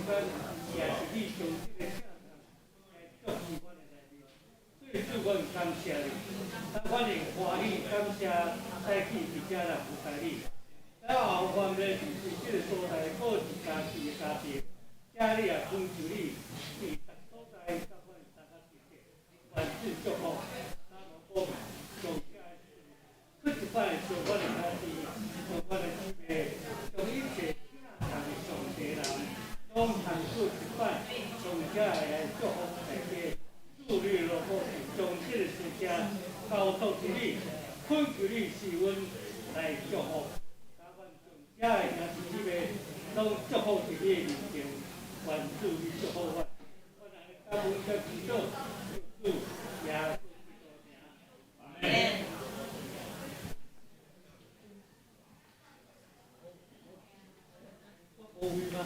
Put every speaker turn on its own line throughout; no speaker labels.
间也是你从这个正常来做喜欢的内容，所以主我感谢你，咱反正欢喜感谢再去伫遮来服侍你。咱后方咧就是这个所在，各自家己的家庭，家里也恳求你，伫逐所在甲阮大家一起，万事祝福，咱无保佑，上加去一摆上阮的家己，上阮的姊妹，从一切听上的上帝人，拢通过一摆，上加来祝福大家，祝你落好将这个世界交托伫你，恳求你是阮来祝福。遮个兄弟姊妹拢祝福伫你面前，愿主你祝福我。我来感恩甲祈祷，主耶稣基督名。阿门。我无语吗？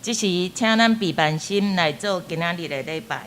即时，请咱备办心来做今仔日的礼拜。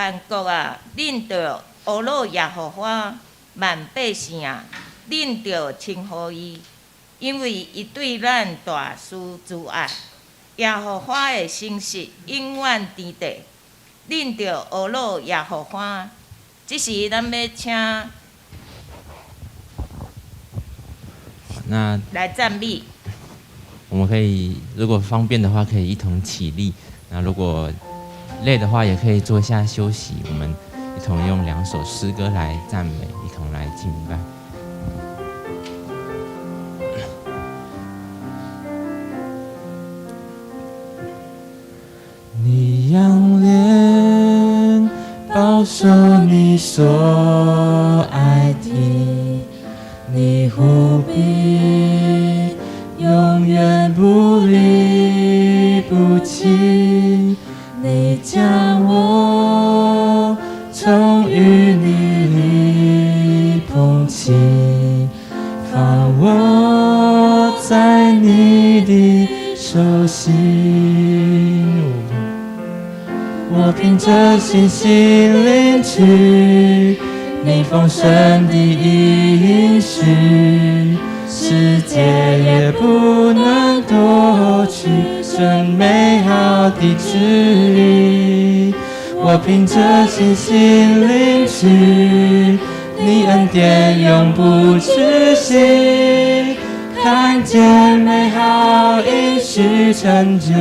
万国啊，恁着阿罗耶和华；万百姓啊，恁着称呼伊，因为伊对咱大施慈爱。耶和华的信实永远伫地，恁着阿罗耶和华。这时咱要请
那
来赞美。
我们可以，如果方便的话，可以一同起立。那如果累的话，也可以坐下休息。我们一同用2首诗歌来赞美，一同来敬拜。你仰脸保守你所爱的，你护庇永远不离不弃，你将我从淤泥里捧起，放我在你的手心。我凭着信心领取你丰盛的应许，世界也不能夺取这美好的旨意。我凭着信心领取你恩典永不止息，看见美好应许成就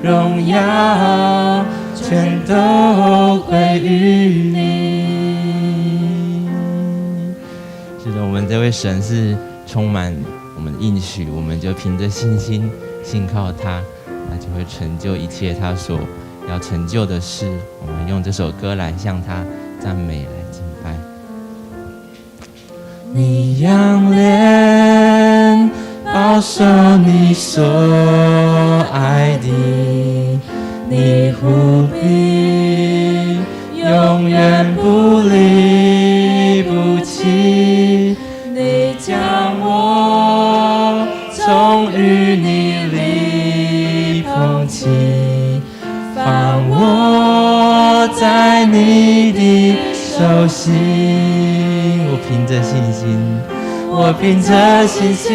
荣耀全都归于你。是的，我们这位神是充满我们应许，我们就凭着信心信靠他，那就会成就一切他所要成就的事。我们用这首歌来向他赞美，来敬拜。你仰脸保守你所爱的，你护庇永远不离不弃，你将我从淤泥里捧起，放我在你的手心。我凭着信心，我凭着信心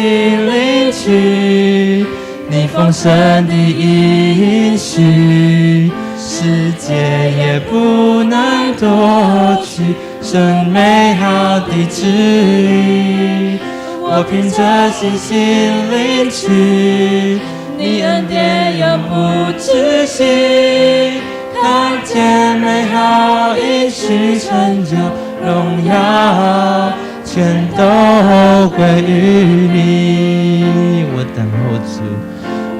领取你丰盛的应许，世界也不能夺取这美好的旨意。我凭着信心领取你恩典永不止息，看见美好应许成就荣耀全都归于你。我等候主，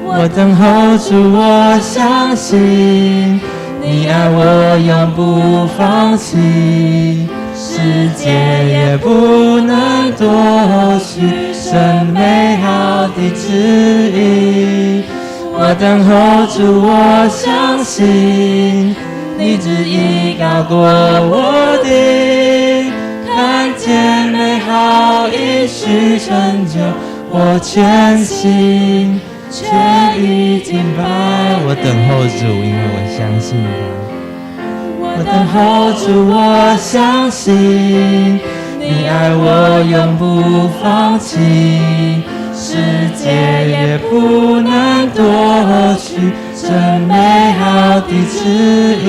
我等候主，我相信你爱我永不放弃，世界也不能夺取这美好的旨意。我等候主，我相信你旨意高过我的，看见美好应许成就我全心全意敬拜。我等候主，因为我相信他。我等候主，我相信你爱我永不放弃，世界也不能夺取这美好的旨意。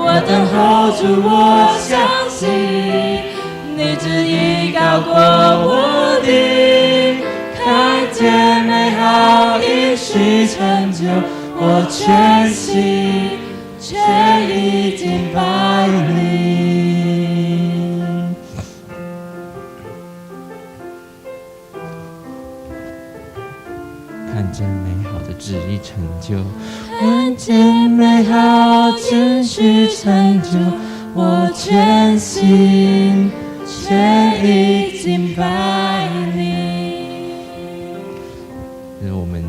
我等候主，我相信你旨意高过我的，看见美好应许成就我全心全意敬拜你。看见美好的旨意成就，看见美好应许成就我全心全意敬拜你。是我们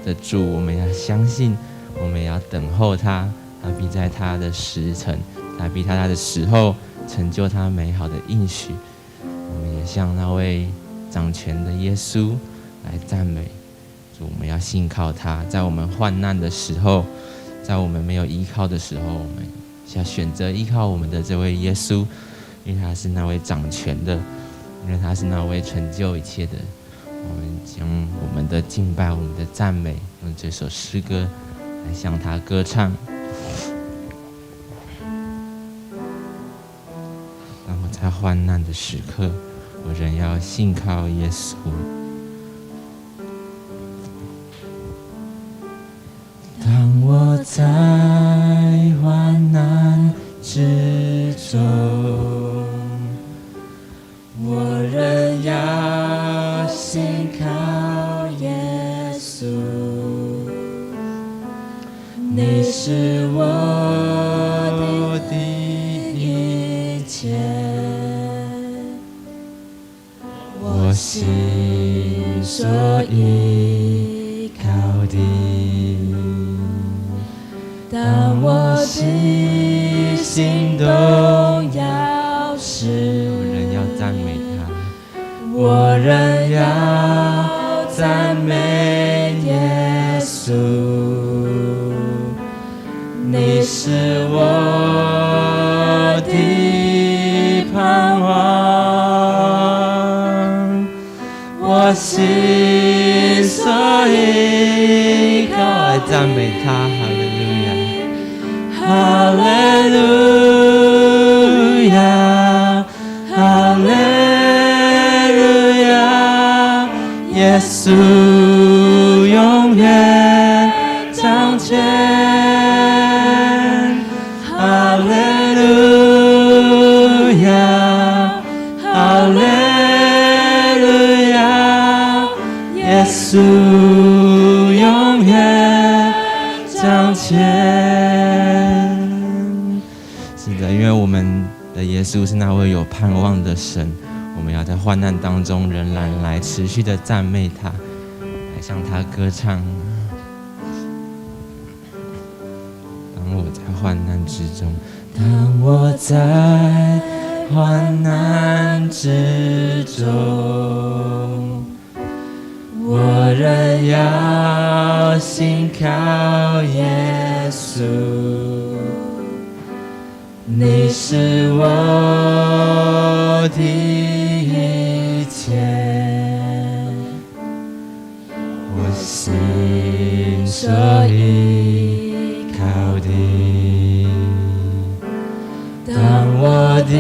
的主，我们要相信，我们要等候他，他必在他的时辰，他必在他的时候成就他美好的应许。我们也向那位掌权的耶稣来赞美主，我们要信靠他，在我们患难的时候，在我们没有依靠的时候，我们要选择依靠我们的这位耶稣，因为他是那位掌权的，因为他是那位成就一切的。我们将我们的敬拜、我们的赞美，用这首诗歌来向他歌唱。然后在患难的时刻，我仍要信靠耶稣。当我在患难之中，我仍要信靠耶稣。你是我的一切，我心所依靠的。当我心动摇时，我仍要赞美他，我仍要赞美耶稣。你是我的盼望，我心所依靠，来赞美他。哈利路亚，哈利路亚，耶稣永远掌权。哈利路亚，哈利路亚，耶稣永远掌权。因为我们的耶稣是那位有盼望的神，我们要在患难当中仍然来持续的赞美他，来向他歌唱。当我在患难之中，当我在患难之中，我仍要信靠耶稣。你是我的一切，我心所依靠的。当我的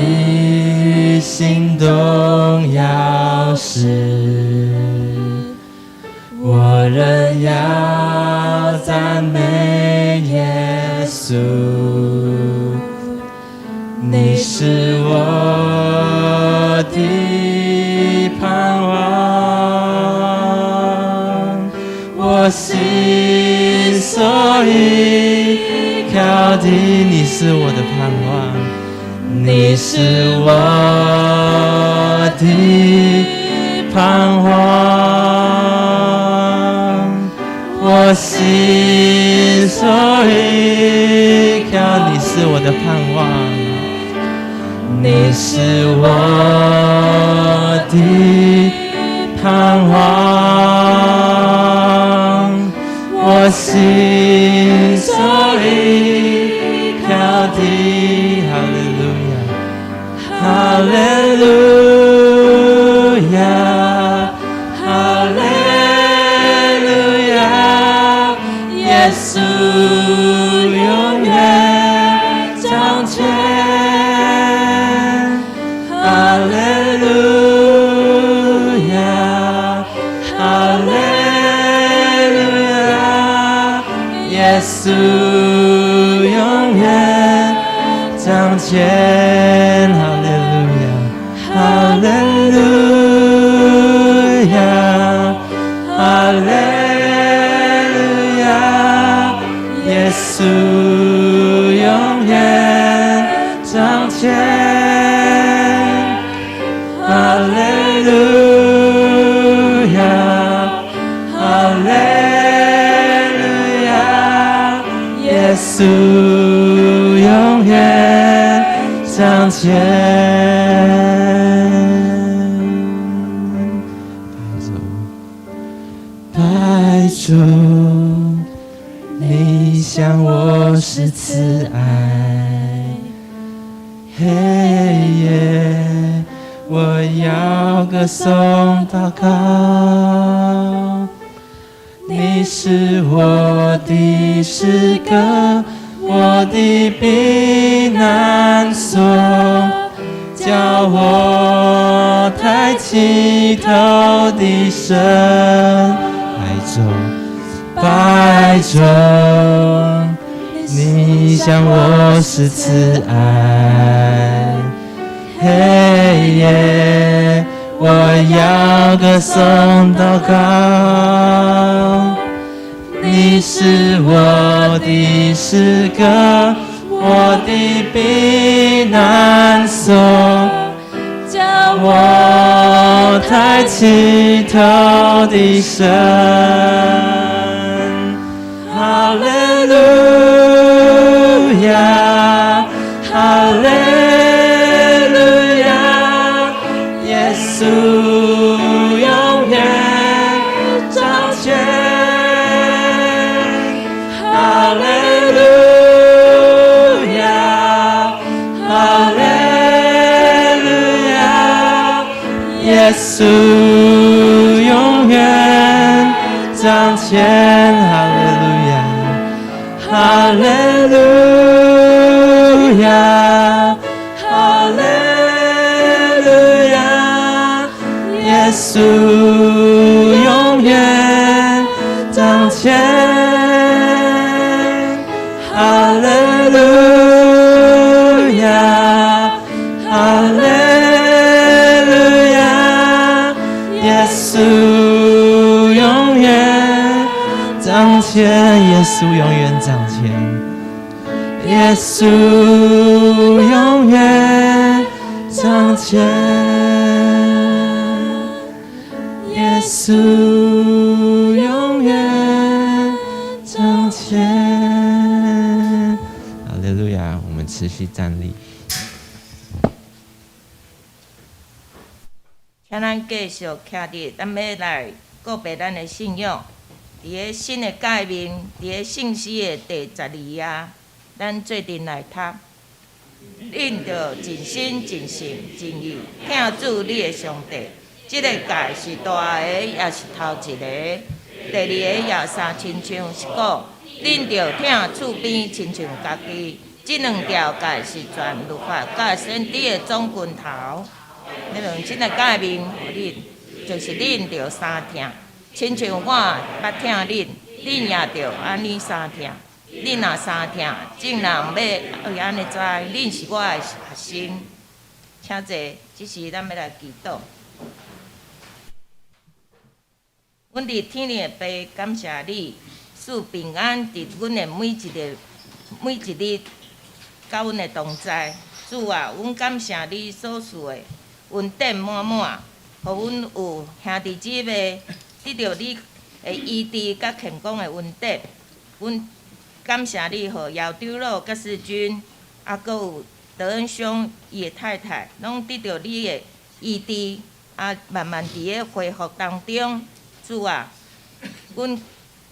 心动摇时，我仍要赞美耶稣。你是我的盼望，我心所依靠的。你是我的盼望，你是我的盼望，我心所依靠。你是我的盼望。你是我的盼望，我心所依靠的。哈利路亚，哈利路亚，哈利路亚，耶稣永远掌权。哈利路亚，哈利路亚，耶稣永远掌权。哈利路亚，哈利路亚，哈利路亚，耶稣永远掌权。哈利路亚，哈利路亚，耶稣永远掌权。拜主，你向我是慈爱，黑夜，我要歌颂祷告。你是我的诗歌，我的避难所，叫我抬起头的神，白昼，你向我施慈爱。黑夜，我要歌颂祷告。你是我的诗歌，我的避难所，叫我抬起头的神。哈利路亚，哈利路亚，耶稣永远掌权。哈利路亚，哈利路亚，耶稣永远掌权。哈利路亚，哈利路亚，哈利路亚，耶稣永远掌权。哈利路亚，哈利路亚，耶稣永远掌权，耶稣永远掌权，耶稣永远掌权，耶稣永远掌权。哈利路亚！我们持续站立。
请咱继续徛伫，咱要来告别咱的信仰。伫个新的界面，伫个信息的第12页，咱做阵来读。恁着尽心、尽性、尽意听主你的上帝。即个界是大个，也是头一个。第二个也三亲像是讲，恁着听厝边亲像家己。即两条界是全律法甲先知的总拳头。迄两种的界面，互恁就是恁着三听，亲像我捌听恁，恁也着安尼三听。恁若三听，众人要会安尼知，恁是我的学生。请坐，即时咱要来祈祷。阮伫天里的爸，感谢你赐平安伫阮的每一日，甲阮的同在。主啊，阮感谢你所赐的恩典满满，互阮有兄弟姊妹得到你的医治甲健康的恩典。阮感谢你，互姚长老、甲师君，还佫有德恩兄伊的太太，拢得到你的医治，慢慢伫个恢复当中。主啊，阮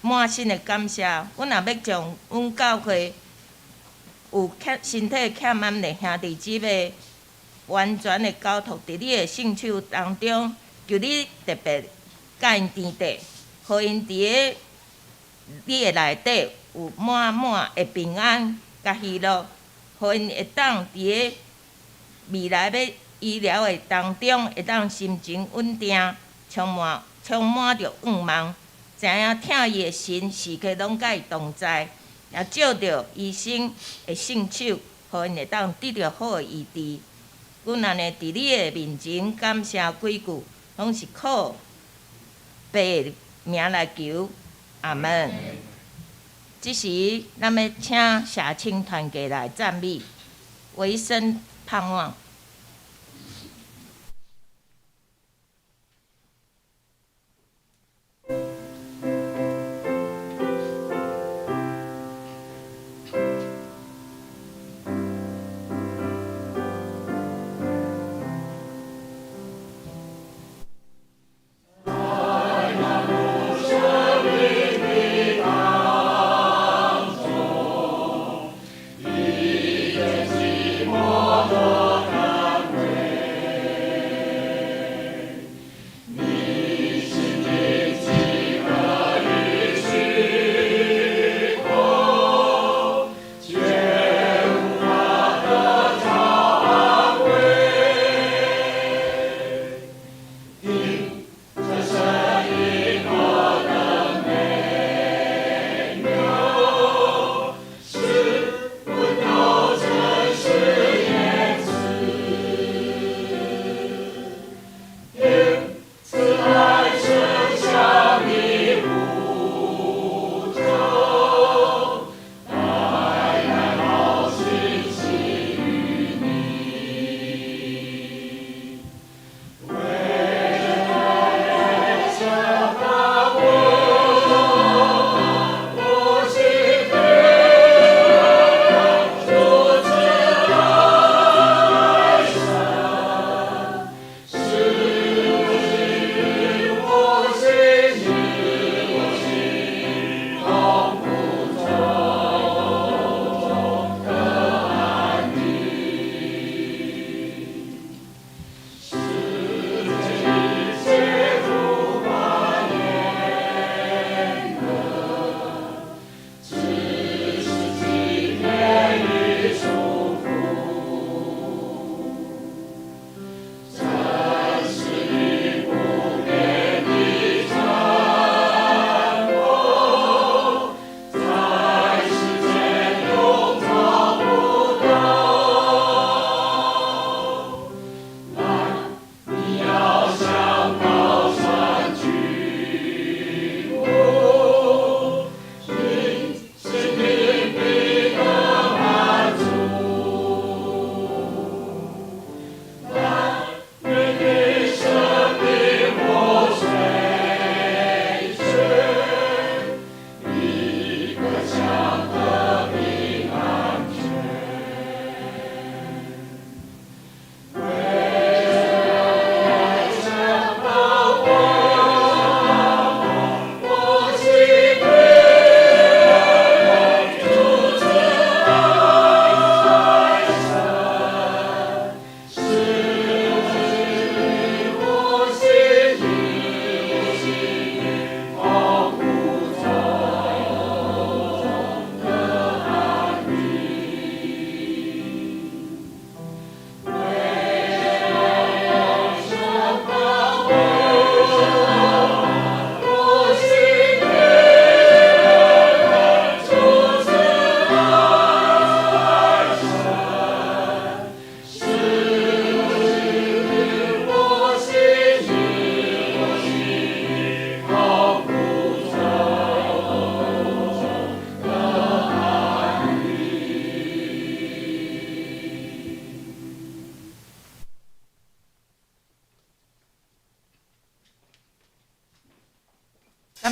满心的感谢。阮也要将阮教会有身体欠安的兄弟姊妹，完全的交托伫你的圣手当中，求你特别甲因甜地，互因伫个你的内底有满满的平安甲喜乐，互因会当伫个未来要医疗的当中，会当心情稳定，充满着愿望，知影听伊的神时刻拢甲伊同在，也照着医生的圣手，互因会当得到好的医治。阮安尼伫你的面前感谢几句，拢是靠爸的名来求，阿门。即时咱要请社青团契来赞美，唯生盼望。
我。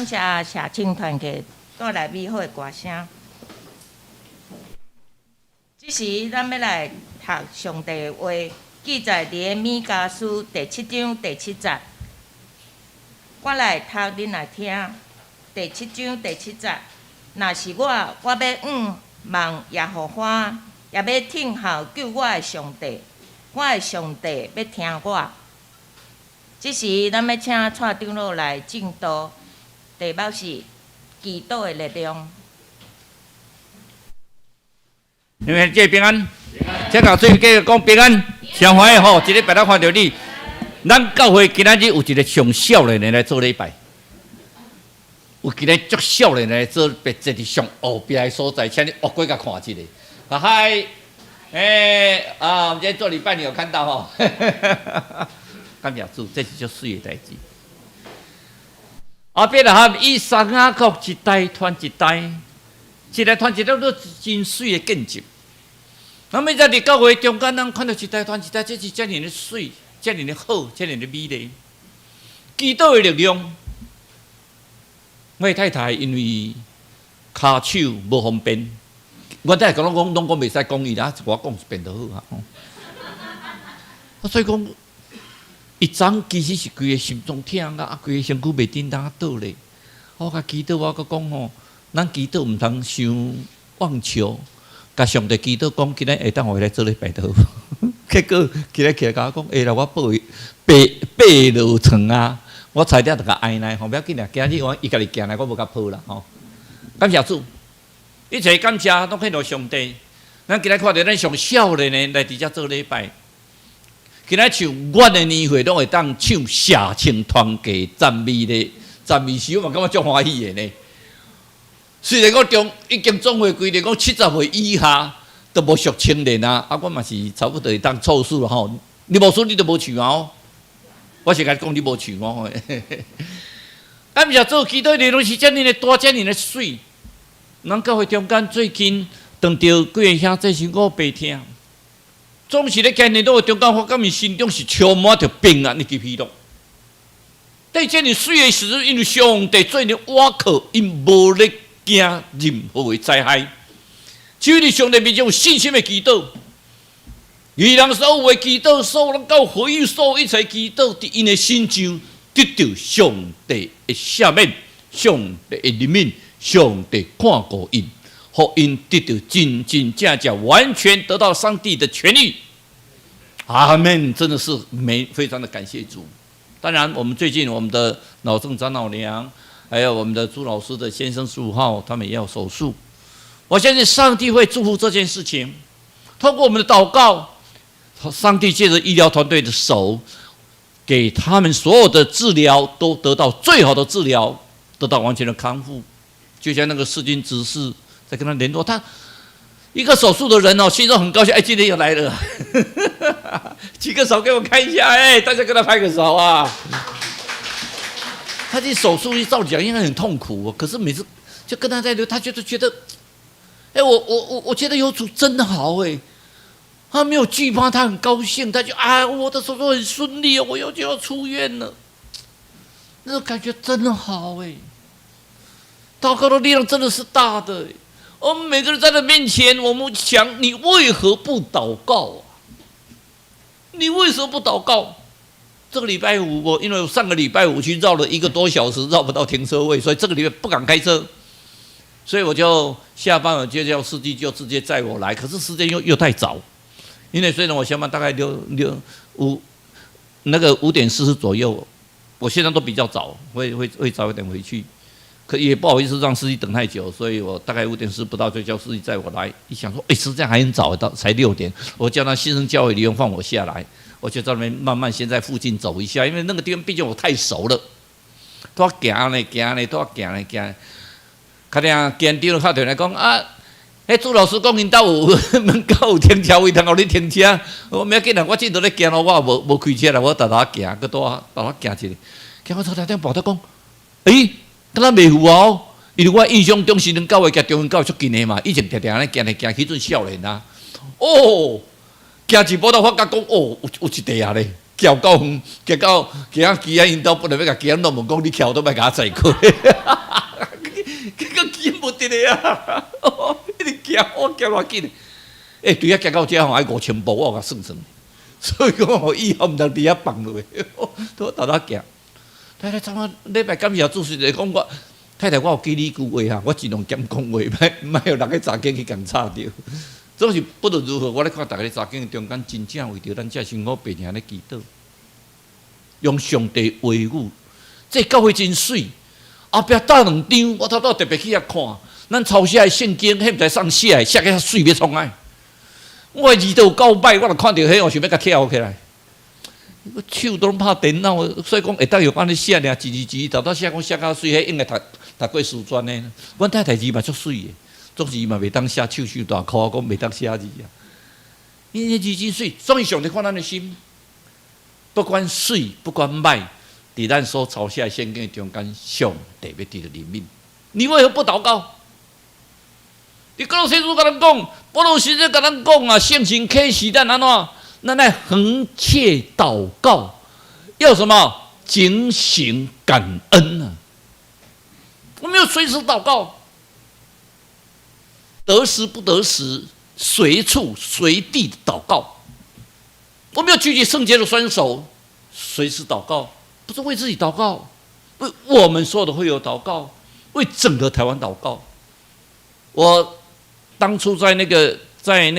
感谢社青团契带来美好的歌声。这时，咱要来读上帝的话，记载伫米迦书第7章第7节。我来读，恁来听。第7章第7节，若是我要望耶和华，也要听候救我的上帝。我的上帝要听我。这时，咱要请蔡长老来进道，题目是祈祷的力量。
因为这平安，这个最继续讲平安，上欢喜吼，一礼拜咱看到你，咱教会今仔日有一个上少年来做礼拜，有今日足少年来做别这伫上后边的所在，请你恶过甲看一下。嗨，我们今天做礼拜你有看到吼？感谢主，这是足水的代志。后边啊，以三亚国一代传一代，一代传一代都真水的见证。那么在教会中间，咱看到一代传一代，这是遮尔的水，遮尔的好，遮尔的美丽。祈祷的力量，我的太太因为骹手无方便，我太太讲拢讲袂使讲伊啦，我讲一遍就好啊。所以讲，一早其实是规个心中痛啊，规个身躯袂叮当倒咧。我甲祈祷，我甲讲吼，咱祈祷毋通伤妄求。甲上帝祈祷讲，今日下当回来做礼拜倒。结果今日起来甲我讲，下来我爬路床啊，我差点就甲挨来，吼，不要紧啦，今日我伊家己行来，我无甲抱啦，吼。感谢主，一切感谢拢献到上帝。咱今日看到咱上少年的来伫遮做礼拜，今日像阮的年会拢会当唱社青团契赞美的赞美诗，我嘛感觉足欢喜的呢。虽然我已经总会规定讲70岁以下都无属青年啊，我嘛是差不多会当凑数了吼。你无数你都无唱哦，我是甲你讲你无唱哦。感谢做祈祷的拢是遮尔的大，遮尔的水。咱教会中间最近当到几个兄弟是我白听，总是咧今年都中间，我感觉心中是充满着平安的喜乐。在遮尔水的时候，因为上帝做你瓦靠，因无咧惊任何的灾害，只有你上帝面前有信心的祈祷，伊人所有的祈祷，所有到回应所有一切祈祷，伫因的心上得到上帝的赦免，上帝的怜悯，上帝看顾因，互因得到真真正正完全得到上帝的权利。阿门！真的是非常的感谢主。当然，我们最近我们的老郑长老娘。还有我们的朱老师的先生15号，他们也要手术。我相信上帝会祝福这件事情。通过我们的祷告，上帝借着医疗团队的手，给他们所有的治疗都得到最好的治疗，得到完全的康复。就像那个世军执事在跟他联络，他一个手术的人哦，心中很高兴，今天又来了，举个手给我看一下，大家跟他拍个手啊。他这手术一照讲应该很痛苦可是每次就跟他在聊，他觉得，我觉得有主真的好他没有惧怕，他很高兴，他就我的手术很顺利我又就要出院了，那种感觉真的好祷告的力量真的是大的我们每个人在他面前，我们想你为何不祷告你为什么不祷告？这个礼拜五，因为我上个礼拜五去绕了1个多小时，绕不到停车位，所以这个礼拜不敢开车，所以我就下班了，就叫司机就直接载我来。可是时间又太早，因为虽然我下班大概5点40左右，我现在都比较早，会早一点回去，可也不好意思让司机等太久，所以我大概5点40不到就叫司机载我来。一想说，实际上还很早，才6点，我叫他新生教会里面放我下来。我就在那边慢慢先在附近走一下，因为那个地方毕竟我太熟了，都要行呢，都要行呢。看见见到了，打电话讲朱老师讲因兜有门口有停车位，通互你停车。我没要紧啦，我这都咧行咯，我无开车啦，我直行，佮多行一下。行我头头顶报他讲，敢若袂赴因为我印象中是恁教会甲中原教会足近的嘛，以前常常咧行来行去，迄阵少年啊，行一步到发觉讲有一地啊咧，撬到远，撬到鸡仔因兜本来要甲鸡仔弄门讲，你撬都莫甲我载过，结果鸡无得咧啊！一直撬，我撬偌紧。对啊，撬到遮吼，爱5000步，我甲算算。所以讲吼，以后毋通伫遐放落去，都头仔行。太太，怎啊？礼拜感谢主席来讲我，太太，我有记你句话哈，我尽量减讲话，莫有人个查经去共吵着。总是不论如何，我咧看大家查经中间，真正为着咱遮辛苦病人咧祈祷，用上帝话语，这教会真水。后壁搭2张，我头拄特别去遐看，咱抄写的圣经，迄毋知上写的，写个遐水要创啊！我字都有够歹，我著看到迄，我想要甲跳起来。我手都拍电脑，所以讲会当用安尼写尔，字，头拄写讲写较水，迄应该读过师专的。阮太太字嘛足水的，总是伊嘛袂当写手大箍，讲袂当写字啊。因为字真水，所以上帝看咱的心，不管水不管歹，伫咱所抄写的圣经中间，上帝要伫着怜悯。你为何不祷告？你哥罗西书甲咱讲，保罗先生甲咱讲啊，圣经启示咱安怎？咱来恒切祷告，要什么？警醒感恩啊！我们要随时祷告，得时不得时，随处随地的祷告。我们要举起圣洁的双手，随时祷告，不是为自己祷告，为我们所有的会友祷告，为整个台湾祷告。我当初在那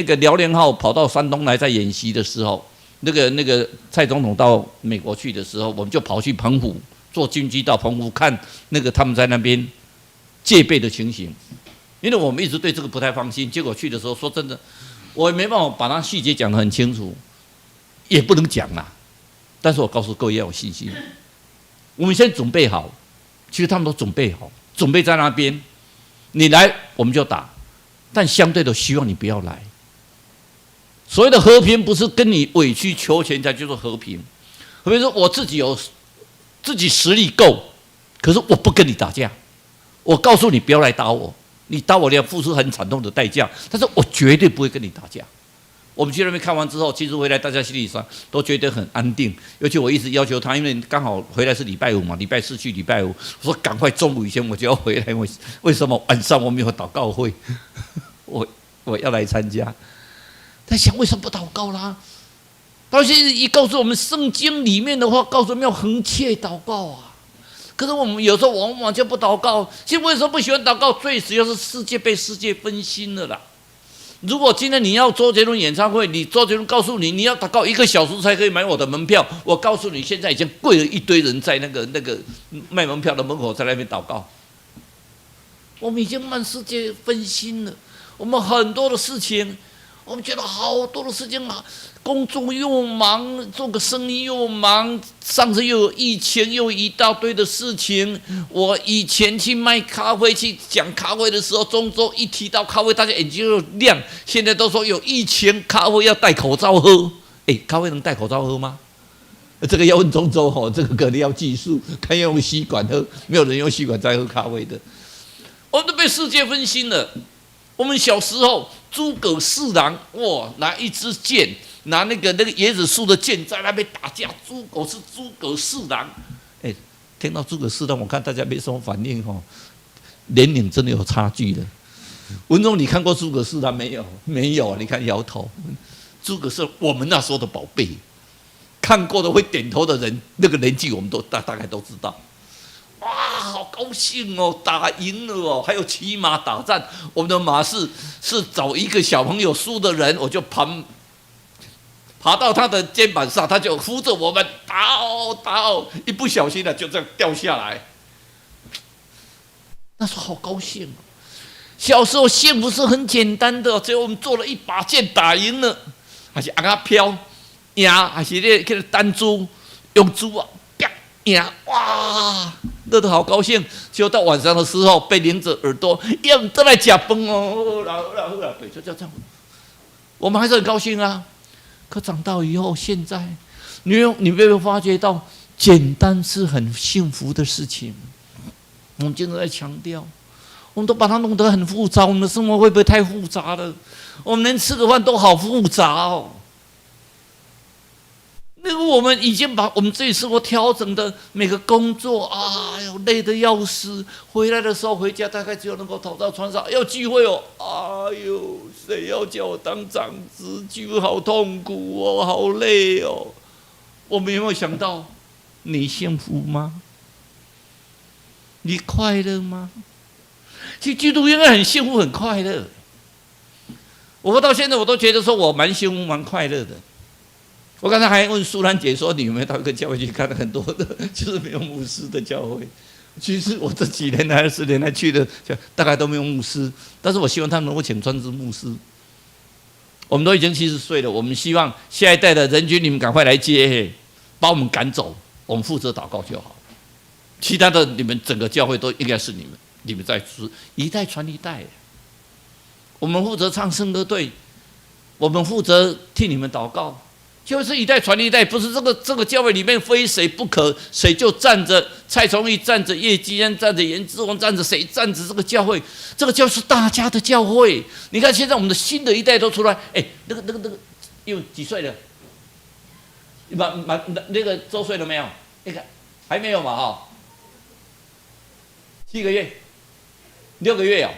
个辽联号跑到山东来在演习的时候，那个蔡总统到美国去的时候，我们就跑去澎湖坐军机到澎湖看那个他们在那边戒备的情形，因为我们一直对这个不太放心。结果去的时候，说真的，我也没办法把那细节讲得很清楚，也不能讲啦。但是我告诉各位要有信心，我们先准备好。其实他们都准备好，准备在那边，你来我们就打。但相对的，希望你不要来。所谓的和平，不是跟你委曲求全才叫做和平。和平说我自己实力够，可是我不跟你打架。我告诉你不要来打我，你打我要付出很惨痛的代价，但是我绝对不会跟你打架。我们去那边看完之后，其实回来大家心理上都觉得很安定。尤其我一直要求他，因为刚好回来是礼拜五嘛，礼拜4去礼拜5，我说赶快中午以前我就要回来。为什么晚上我们有祷告会？我要来参加。在想为什么不祷告啦？他现在一告诉我们圣经里面的话，告诉我们要恒切祷告啊。可是我们有时候往往就不祷告。其实为什么不喜欢祷告？最主要是世界被世界分心了啦。如果今天你要周杰伦演唱会，你周杰伦告诉你你要祷告1个小时才可以买我的门票，我告诉你，现在已经跪了一堆人在那个卖门票的门口在那边祷告。我们已经慢世界分心了，我们很多的事情，我们觉得好多的事情啊，工作又忙，做个生意又忙，上次又有疫情，又一大堆的事情。我以前去卖咖啡，去讲咖啡的时候，中州一提到咖啡，大家眼睛就亮。现在都说有疫情，咖啡要戴口罩喝。咖啡能戴口罩喝吗？这个要问中州哦，这个可能要技术，看要用吸管喝，没有人用吸管在喝咖啡的。我们都被世界分心了。我们小时候，诸葛四郎哇，拿一支箭，拿那个椰子树的箭在那边打架。诸葛四郎，听到诸葛四郎，我看大家没什么反应哦，年龄真的有差距的。文忠，你看过诸葛四郎没有？没有，你看摇头。诸葛四，我们那时候的宝贝，看过的会点头的人，那个年纪我们都大概都知道。哇，好高兴哦，打赢了哦！还有骑马打战，我们的马是找一个小朋友输的人，我就爬到他的肩膀上，他就扶着我们打哦，一不小心就这样掉下来。那时候好高兴哦！小时候幸福是很简单的，只有我们做了一把剑打赢了，还是按它飘赢，还是那个弹珠用珠啊。呀，哇，乐得好高兴！就到晚上的时候，被拎着耳朵，要你再来吃饭哦，对，就这样。我们还是很高兴啊。可长大以后，现在你有没有发觉到，简单是很幸福的事情？我们经常在强调，我们都把它弄得很复杂，我们的生活会不会太复杂了？我们连吃个饭都好复杂哦。那个我们已经把我们自己生活调整的每个工作啊，累得要死。回来的时候回家大概只有能够躺到床上，要聚会哦，哎呦，谁要叫我当长子？聚会好痛苦哦，好累哦。我们有没有想到，你幸福吗？你快乐吗？其实基督应该很幸福、很快乐。我到现在我都觉得说我蛮幸福、蛮快乐的。我刚才还问苏兰姐说：“你有没有到一个教会去看了很多的，就是没有牧师的教会？”其实我这几年来10年来去的，大概都没有牧师。但是我希望他们能够请专职牧师。我们都已经70岁了，我们希望下一代的人群你们赶快来接，把我们赶走，我们负责祷告就好。其他的你们整个教会都应该是你们在一代传一代。我们负责唱圣歌队，我们负责替你们祷告。就是一代传一代，不是这个教会里面非谁不可，谁就站着蔡崇义，站着叶基安，站着严志宏，站着谁站着这个教会，这个教会是大家的教会。你看现在我们的新的一代都出来，那个又几岁了？那个周岁了没有？那个还没有嘛哈，7个月，6个月哦。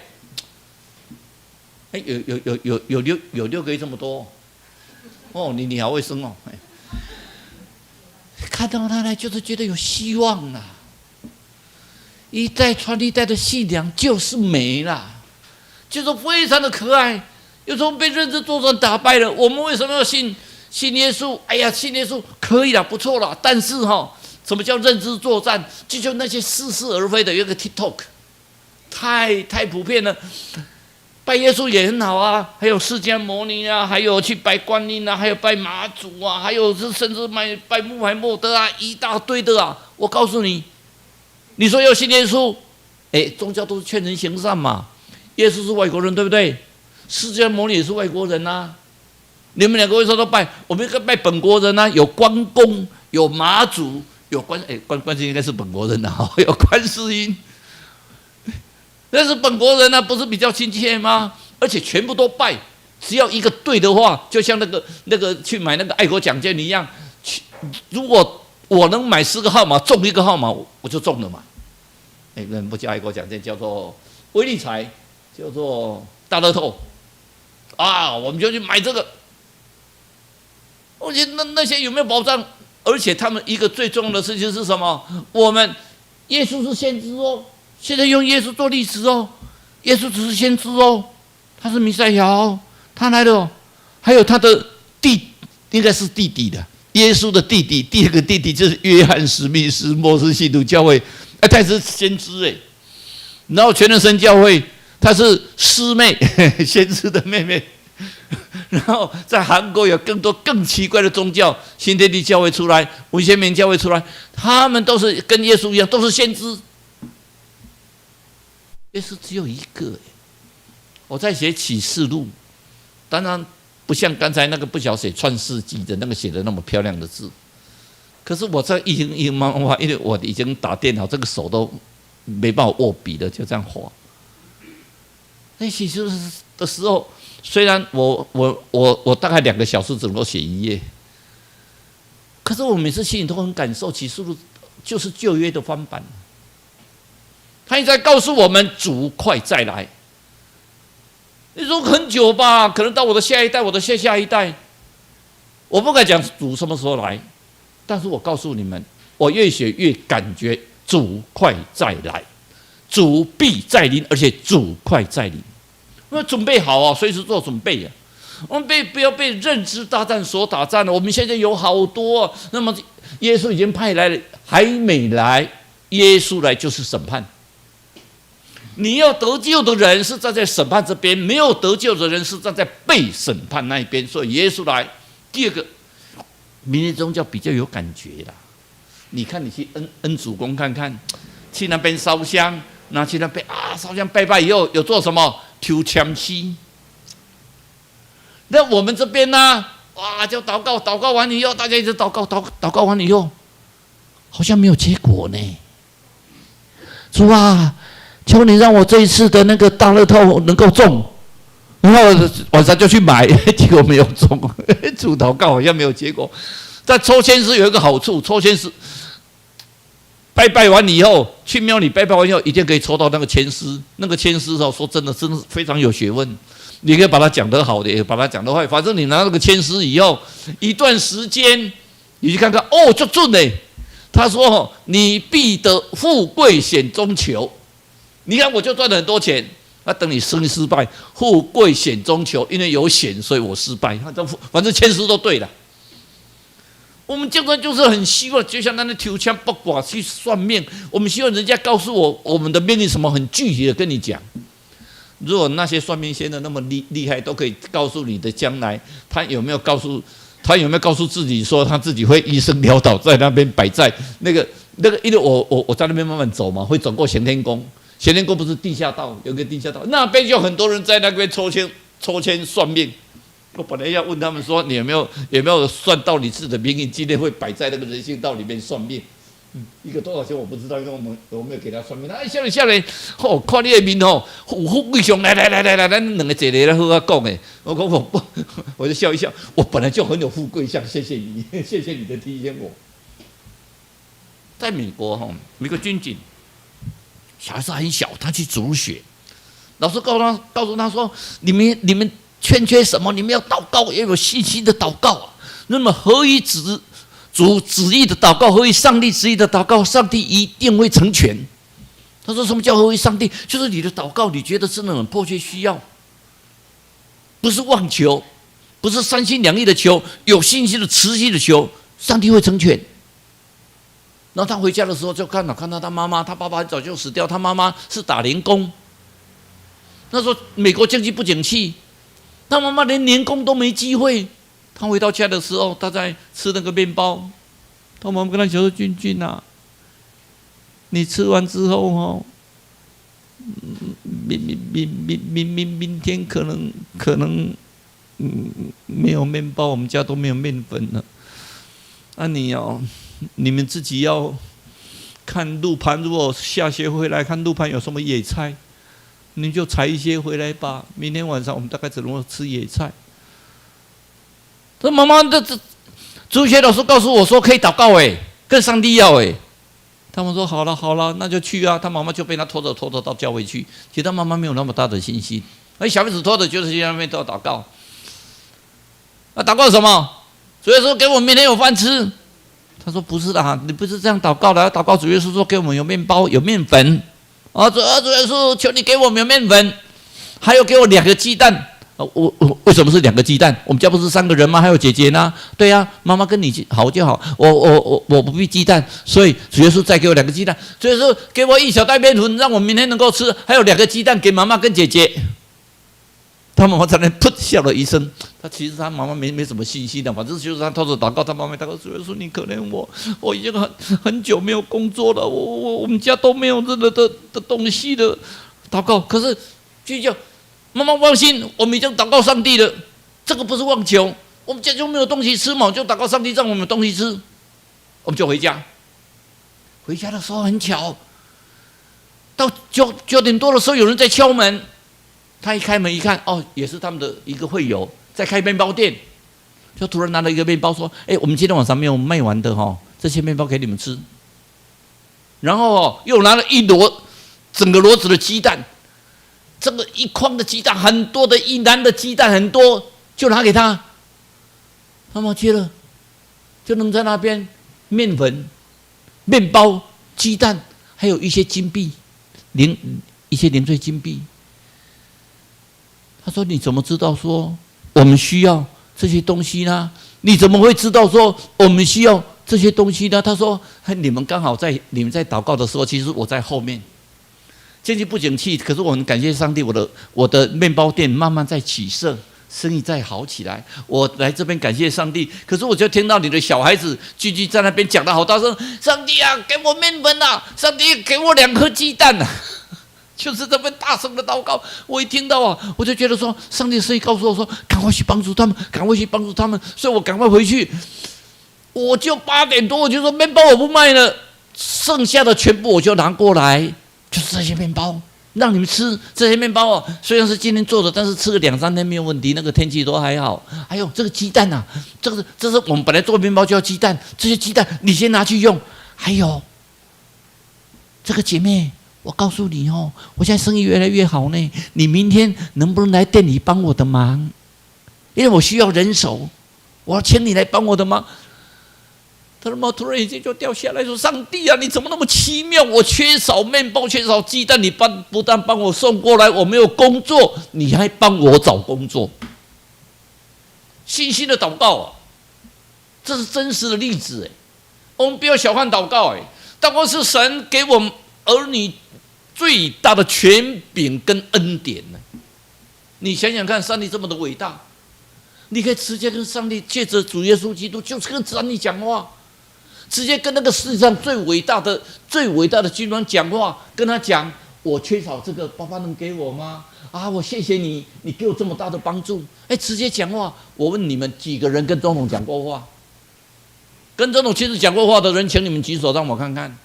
有6个月这么多。哦，你好会生哦！看到他来就是觉得有希望啦。一代传一代的信仰就是美啦，就是非常的可爱。有时候被认知作战打败了，我们为什么要信耶稣？哎呀，信耶稣可以啦，不错啦。但是什么叫认知作战？就那些似是而非的，有一个 TikTok， 太普遍了。拜耶稣也很好啊，还有释迦牟尼啊，还有去拜观音啊，还有拜妈祖啊，还有甚至拜穆罕默德啊，一大堆的啊。我告诉你，你说要信耶稣，宗教都是劝人行善嘛。耶稣是外国人，对不对？释迦牟尼也是外国人啊。你们2个为什么都拜？我们应该拜本国人啊，有关公，有妈祖，有观世音应该是本国人啊，有观世音。但是本国人呢，不是比较亲切吗？而且全部都拜，只要一个对的话，就像那个去买那个爱国奖券一样，如果我能买10个号码中1个号码，我就中了嘛。不叫爱国奖券，叫做威力彩，叫做大乐透啊，我们就去买这个。而且那些有没有保障？而且他们一个最重要的事情是什么？我们耶稣是先知哦。现在用耶稣做历史哦，耶稣只是先知哦，他是弥赛亚哦，他来了哦，还有他的应该是弟弟的，耶稣的弟弟，第2个弟弟就是约翰史密斯，末世信徒教会，他也是先知然后全能神教会，他是师妹，先知的妹妹，然后在韩国有更多更奇怪的宗教，新天地教会出来，文鲜明教会出来，他们都是跟耶稣一样，都是先知。耶稣只有一个。我在写启示录，当然不像刚才那个不晓写创世纪的那个写的那么漂亮的字，可是我在一漫画，因为我已经打电脑，这个手都没办法握笔了，就这样画。那写书的时候，虽然我大概2个小时只能够写1页，可是我每次心里都很感受，启示录就是旧约的翻版。他一直在告诉我们，主快再来。你说很久吧，可能到我的下一代，我的下一代，我不敢讲主什么时候来，但是我告诉你们，我越写越感觉主快再来，主必再临，而且主快再临。我准备好啊，随时做准备啊。我们不要被认知大战所打战了。我们现在有好多，那么耶稣已经派来了，还没来，耶稣来就是审判。你要得救的人是站在审判这边，没有得救的人是站在被审判那一边。所以耶稣来。第2个，民间宗教比较有感觉啦。你看，你去恩主公看看，去那边烧香，拿去那边烧香拜拜以后有做什么？抽签息。那我们这边呢？就祷告，祷告完以后，大家一直祷告完以后，好像没有结果呢。主啊，求你让我这一次的那个大乐透能够中，然后晚上就去买，结果没有中。主祷告好像没有结果，在抽签师有一个好处，抽签师拜拜完以后，去庙里拜拜完以后，一定可以抽到那个签师。那个签师哦，说真的，真的非常有学问。你可以把它讲得好的，也把它讲得坏，反正你拿那个签师以后，一段时间，你去看看，哦，就准嘞。他说：“你必得富贵险中求。”你看，我就赚了很多钱。那等你生意失败，富贵险中求，因为有险，所以我失败。反正签师都对了。我们这个就是很希望，就像那抽签卜卦去算命，我们希望人家告诉我们的命运什么，很具体的跟你讲。如果那些算命先生那么厉害，都可以告诉你的将来，他有没有告诉自己说他自己会一生潦倒在那边摆在那个，因为我在那边慢慢走嘛，会走过咸天宫。咸天宫不是地下道，有个地下道，那边就很多人在那边抽签算命。我本来要问他们说，你有没有算到你自己的命运，今天会摆在那个人行道里面算命？一个多少钱我不知道，因为我没有给他算命。下来，看你的面有富贵相，来，咱两个坐来好好讲诶。我就笑一笑，我本来就很有富贵相，谢谢你，谢谢你的提醒我。在美国美国军警，小孩子很小，他去主学，老师告诉他说，你们缺什么？你们要祷告，要有信心的祷告啊。那么何以主旨意的祷告，何以上帝旨意的祷告，上帝一定会成全。他说：“什么叫何以上帝？就是你的祷告，你觉得是那种迫切需要，不是妄求，不是三心两意的求，有信心的持续的求，上帝会成全。”然后他回家的时候就看到他妈妈，他爸爸很早就死掉，他妈妈是打零工。那时候美国经济不景气。他妈妈连年工都没机会，他回到家的时候，他在吃那个面包。他妈妈跟他讲说：“俊啊，你吃完之后明天可能没有面包，我们家都没有面粉了。你们自己要看路盘，如果下学回来看路盘有什么野菜。”你就采一些回来吧，明天晚上我们大概只能够吃野菜。这妈妈主学老师告诉我说可以祷告跟上帝要他们说好了，那就去啊。他妈妈就被他拖着到教会去。其实他妈妈没有那么大的信心，而小孩子拖着就是去那边都要祷告。祷告什么？主耶稣给我明天有饭吃。他说不是的，你不是这样祷告的，要祷告主耶稣说给我们有面包有面粉。主耶稣，求你给我们面粉，还有给我2个鸡蛋。我为什么是2个鸡蛋？我们家不是3个人吗？还有姐姐呢。对呀，妈妈跟你好就好。我不必鸡蛋，所以主耶稣再给我2个鸡蛋。主耶稣给我1小袋面粉，让我明天能够吃。还有2个鸡蛋给妈妈跟姐姐。他妈妈在那噗笑了一声。其实他妈妈没什么信心的，反正就是他偷着祷告。他妈妈祷告，主耶稣你可怜我，我已经很久没有工作了，我们家都没有任何的东西的祷告。可是就叫妈妈放心，我们已经祷告上帝了，这个不是妄求，我们家就没有东西吃嘛，就祷告上帝让我们有东西吃，我们就回家。回家的时候很巧，到9点多的时候，有人在敲门。他一开门一看，也是他们的一个会友在开面包店，就突然拿了一个面包说：“我们今天晚上没有卖完的这些面包给你们吃。”然后又拿了整个骡子的鸡蛋，这个一筐的鸡蛋，很多的一篮的鸡蛋很多，就拿给他。他们接了，就扔在那边，面粉、面包、鸡蛋，还有一些金币，一些零碎金币。他说：“你怎么知道说我们需要这些东西呢？你怎么会知道说我们需要这些东西呢？”他说：“你们刚好你们在祷告的时候，其实我在后面。经济不景气，可是我很感谢上帝，我的面包店慢慢在起色，生意在好起来。我来这边感谢上帝，可是我就听到你的小孩子聚集在那边讲得好大声：上帝啊，给我面粉啊！上帝给我2颗鸡蛋啊！”就是这么大声的祷告，我一听到我就觉得说，上帝的声音告诉我说，赶快去帮助他们，赶快去帮助他们，所以我赶快回去。我就8点多，我就说面包我不卖了，剩下的全部我就拿过来，就是这些面包，让你们吃这些面包哦。虽然是今天做的，但是吃个2-3天没有问题，那个天气都还好。还有这个鸡蛋啊，这是我们本来做面包就要鸡蛋，这些鸡蛋你先拿去用。还有这个姐妹，我告诉你哦，我现在生意越来越好呢，你明天能不能来店里帮我的忙？因为我需要人手，我要请你来帮我的忙。他的猫突然眼睛就掉下来，说：“上帝啊，你怎么那么奇妙？我缺少面包，缺少鸡蛋，你不但帮我送过来，我没有工作，你还帮我找工作。”信心的祷告啊，这是真实的例子哎。我们不要小看祷告哎，祷告是神给我们儿女最大的权柄跟恩典呢。你想想看，上帝这么的伟大。你可以直接跟上帝借着主耶稣基督，就是跟上帝讲话，直接跟那个世界上最伟大的君王讲话，跟他讲：我缺少这个，爸爸能给我吗？啊，我谢谢你，你给我这么大的帮助。直接讲话。我问你们几个人跟总统讲过话？跟总统亲自讲过话的人，请你们举手让我看看。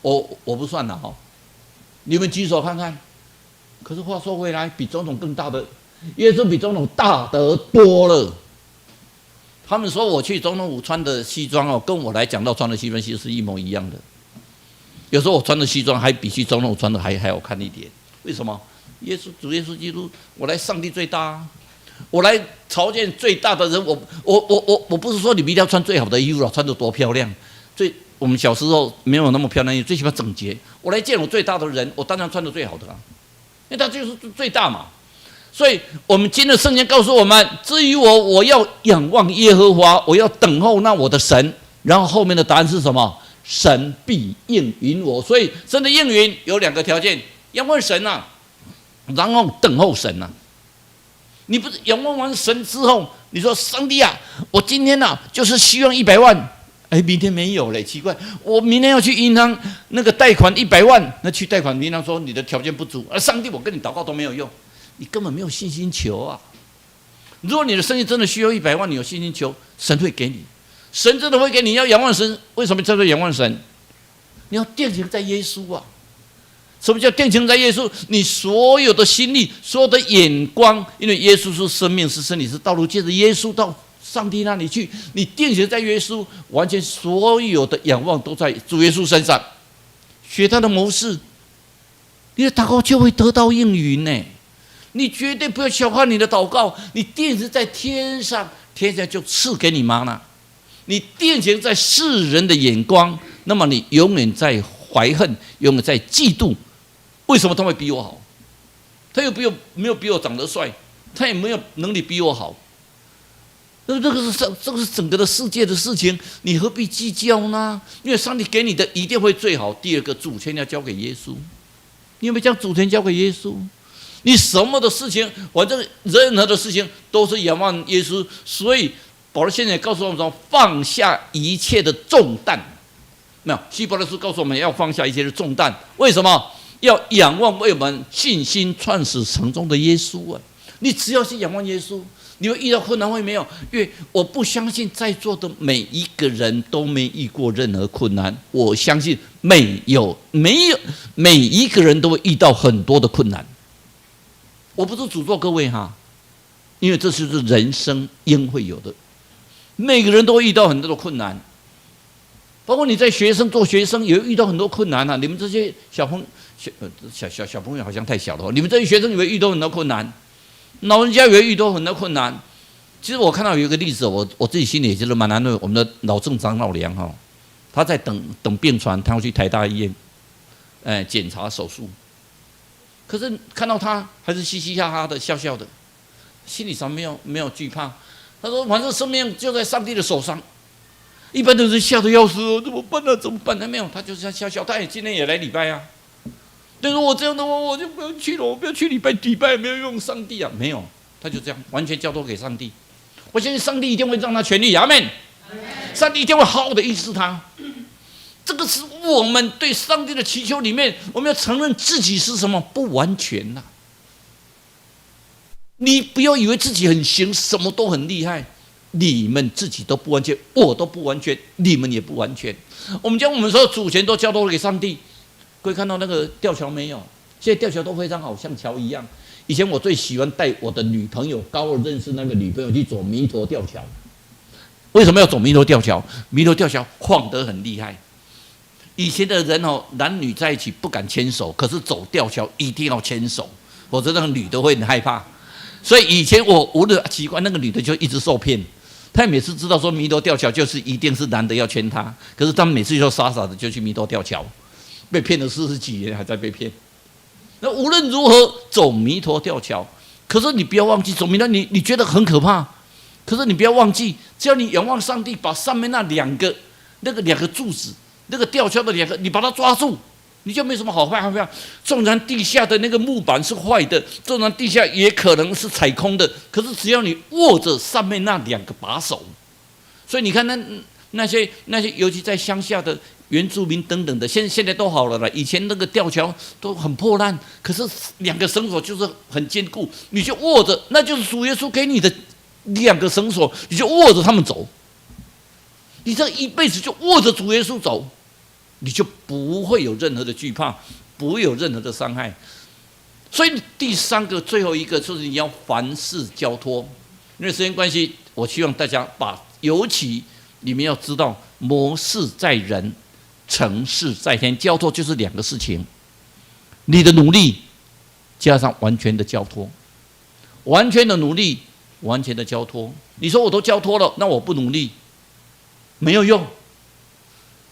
我不算了哈，你们举手看看。可是话说回来，比总统更大的。耶稣比总统大得多了。他们说我去总统府穿的西装哦，跟我来讲到穿的西装其实是一模一样的。有时候我穿的西装还比去总统府穿的还好看一点。为什么？主耶稣基督，我来上帝最大啊，我来朝见最大的人。我不是说你们一定要穿最好的衣服了，穿得多漂亮。我们小时候没有那么漂亮，最喜欢整洁。我来见我最大的人，我当然穿得最好的啊，因为他就是最大嘛。所以我们今天的圣经告诉我们，至于我要仰望耶和华，我要等候那我的神。然后后面的答案是什么？神必应允我。所以神的应允有2个条件：仰望神啊，然后等候神啊。你不是仰望完神之后，你说上帝啊，我今天啊就是希望100万，明天没有嘞，奇怪，我明天要去银行那个贷款100万，那去贷款银行说你的条件不足，上帝我跟你祷告都没有用。你根本没有信心求啊！如果你的生意真的需要100万，你有信心求，神会给你，神真的会给你。要仰望神，为什么叫做仰望神？你要定睛在耶稣啊！什么叫定睛在耶稣？你所有的心力、所有的眼光，因为耶稣是生命，是真理，是道路，借着耶稣到上帝那里去，你定睛在耶稣，完全所有的仰望都在主耶稣身上，学他的模式，你的祷告就会得到应允呢。你绝对不要小看你的祷告，你定睛在天上，天上就赐给你吗哪。你定睛在世人的眼光，那么你永远在怀恨，永远在嫉妒。为什么他会比我好？他又没有比我长得帅，他也没有能力比我好。这个是整个的世界的事情，你何必计较呢？因为上帝给你的一定会最好。第2个，主权要交给耶稣。你有没有将主权交给耶稣？你什么的事情，反正任何的事情都是仰望耶稣。所以保罗现在告诉我们说，放下一切的重担。没有，希伯来书告诉我们要放下一切的重担。为什么？要仰望为我们信心创始成终的耶稣啊！你只要是仰望耶稣，你会遇到困难会没有？因为我不相信在座的每一个人都没遇过任何困难。我相信没有每一个人都会遇到很多的困难。我不是诅咒各位哈，因为这就是人生应会有的。每个人都会遇到很多的困难，包括你在做学生也会遇到很多困难啊。你们这些小朋友好像太小了，你们这些学生也会遇到很多困难，老人家也会遇到很多困难。其实我看到有一个例子，我自己心里也觉得蛮难的。我们的老郑长老梁哈，他在等病床，他要去台大医院，检查手术。可是看到他还是嘻嘻哈哈的，笑笑的，心里上没有惧怕。他说：“反正生命就在上帝的手上。”一般的人笑得要死，怎么办呢？怎么办呢？没有，他就是笑笑。他今天也来礼拜啊。但是我这样的话，我就不要去了，我不要去礼拜也没有用，上帝啊，没有，他就这样完全交托给上帝。我相信上帝一定会让他痊愈，阿们。上帝一定会好好的医治他。这个是我们对上帝的祈求里面，我们要承认自己是什么不完全呐。你不要以为自己很行，什么都很厉害，你们自己都不完全，我都不完全，你们也不完全。我们将我们所有主权都交托给上帝。各位看到那个吊桥没有？现在吊桥都非常好，像桥一样。以前我最喜欢带我的女朋友，高二认识那个女朋友去走弥陀吊桥。为什么要走弥陀吊桥？弥陀吊桥晃得很厉害。以前的人哦，男女在一起不敢牵手，可是走吊桥一定要牵手，否则那个女的会很害怕。所以以前我无论奇怪，那个女的就一直受骗。她每次知道说弥陀吊桥就是一定是男的要牵她，可是他们每次就傻傻的就去弥陀吊桥，被骗了40几年还在被骗。那无论如何走弥陀吊桥，可是你不要忘记走弥陀，你觉得很可怕，可是你不要忘记，只要你仰望上帝，把上面那两个柱子，那个吊桥的2个，你把它抓住，你就没什么好害怕。纵然地下的那个木板是坏的，纵然地下也可能是踩空的，可是只要你握着上面那2个把手，所以你看那些，尤其在乡下的原住民等等的，现在都好了啦。以前那个吊桥都很破烂，可是2个绳索就是很坚固，你就握着，那就是主耶稣给你的2个绳索，你就握着他们走。你这一辈子就握着主耶稣走，你就不会有任何的惧怕，不会有任何的伤害。所以第3个最后一个就是你要凡事交托。因为时间关系，我希望大家尤其你们要知道，谋事在人，成事在天。交托就是2个事情，你的努力加上完全的交托，完全的努力，完全的交托。你说我都交托了，那我不努力没有用，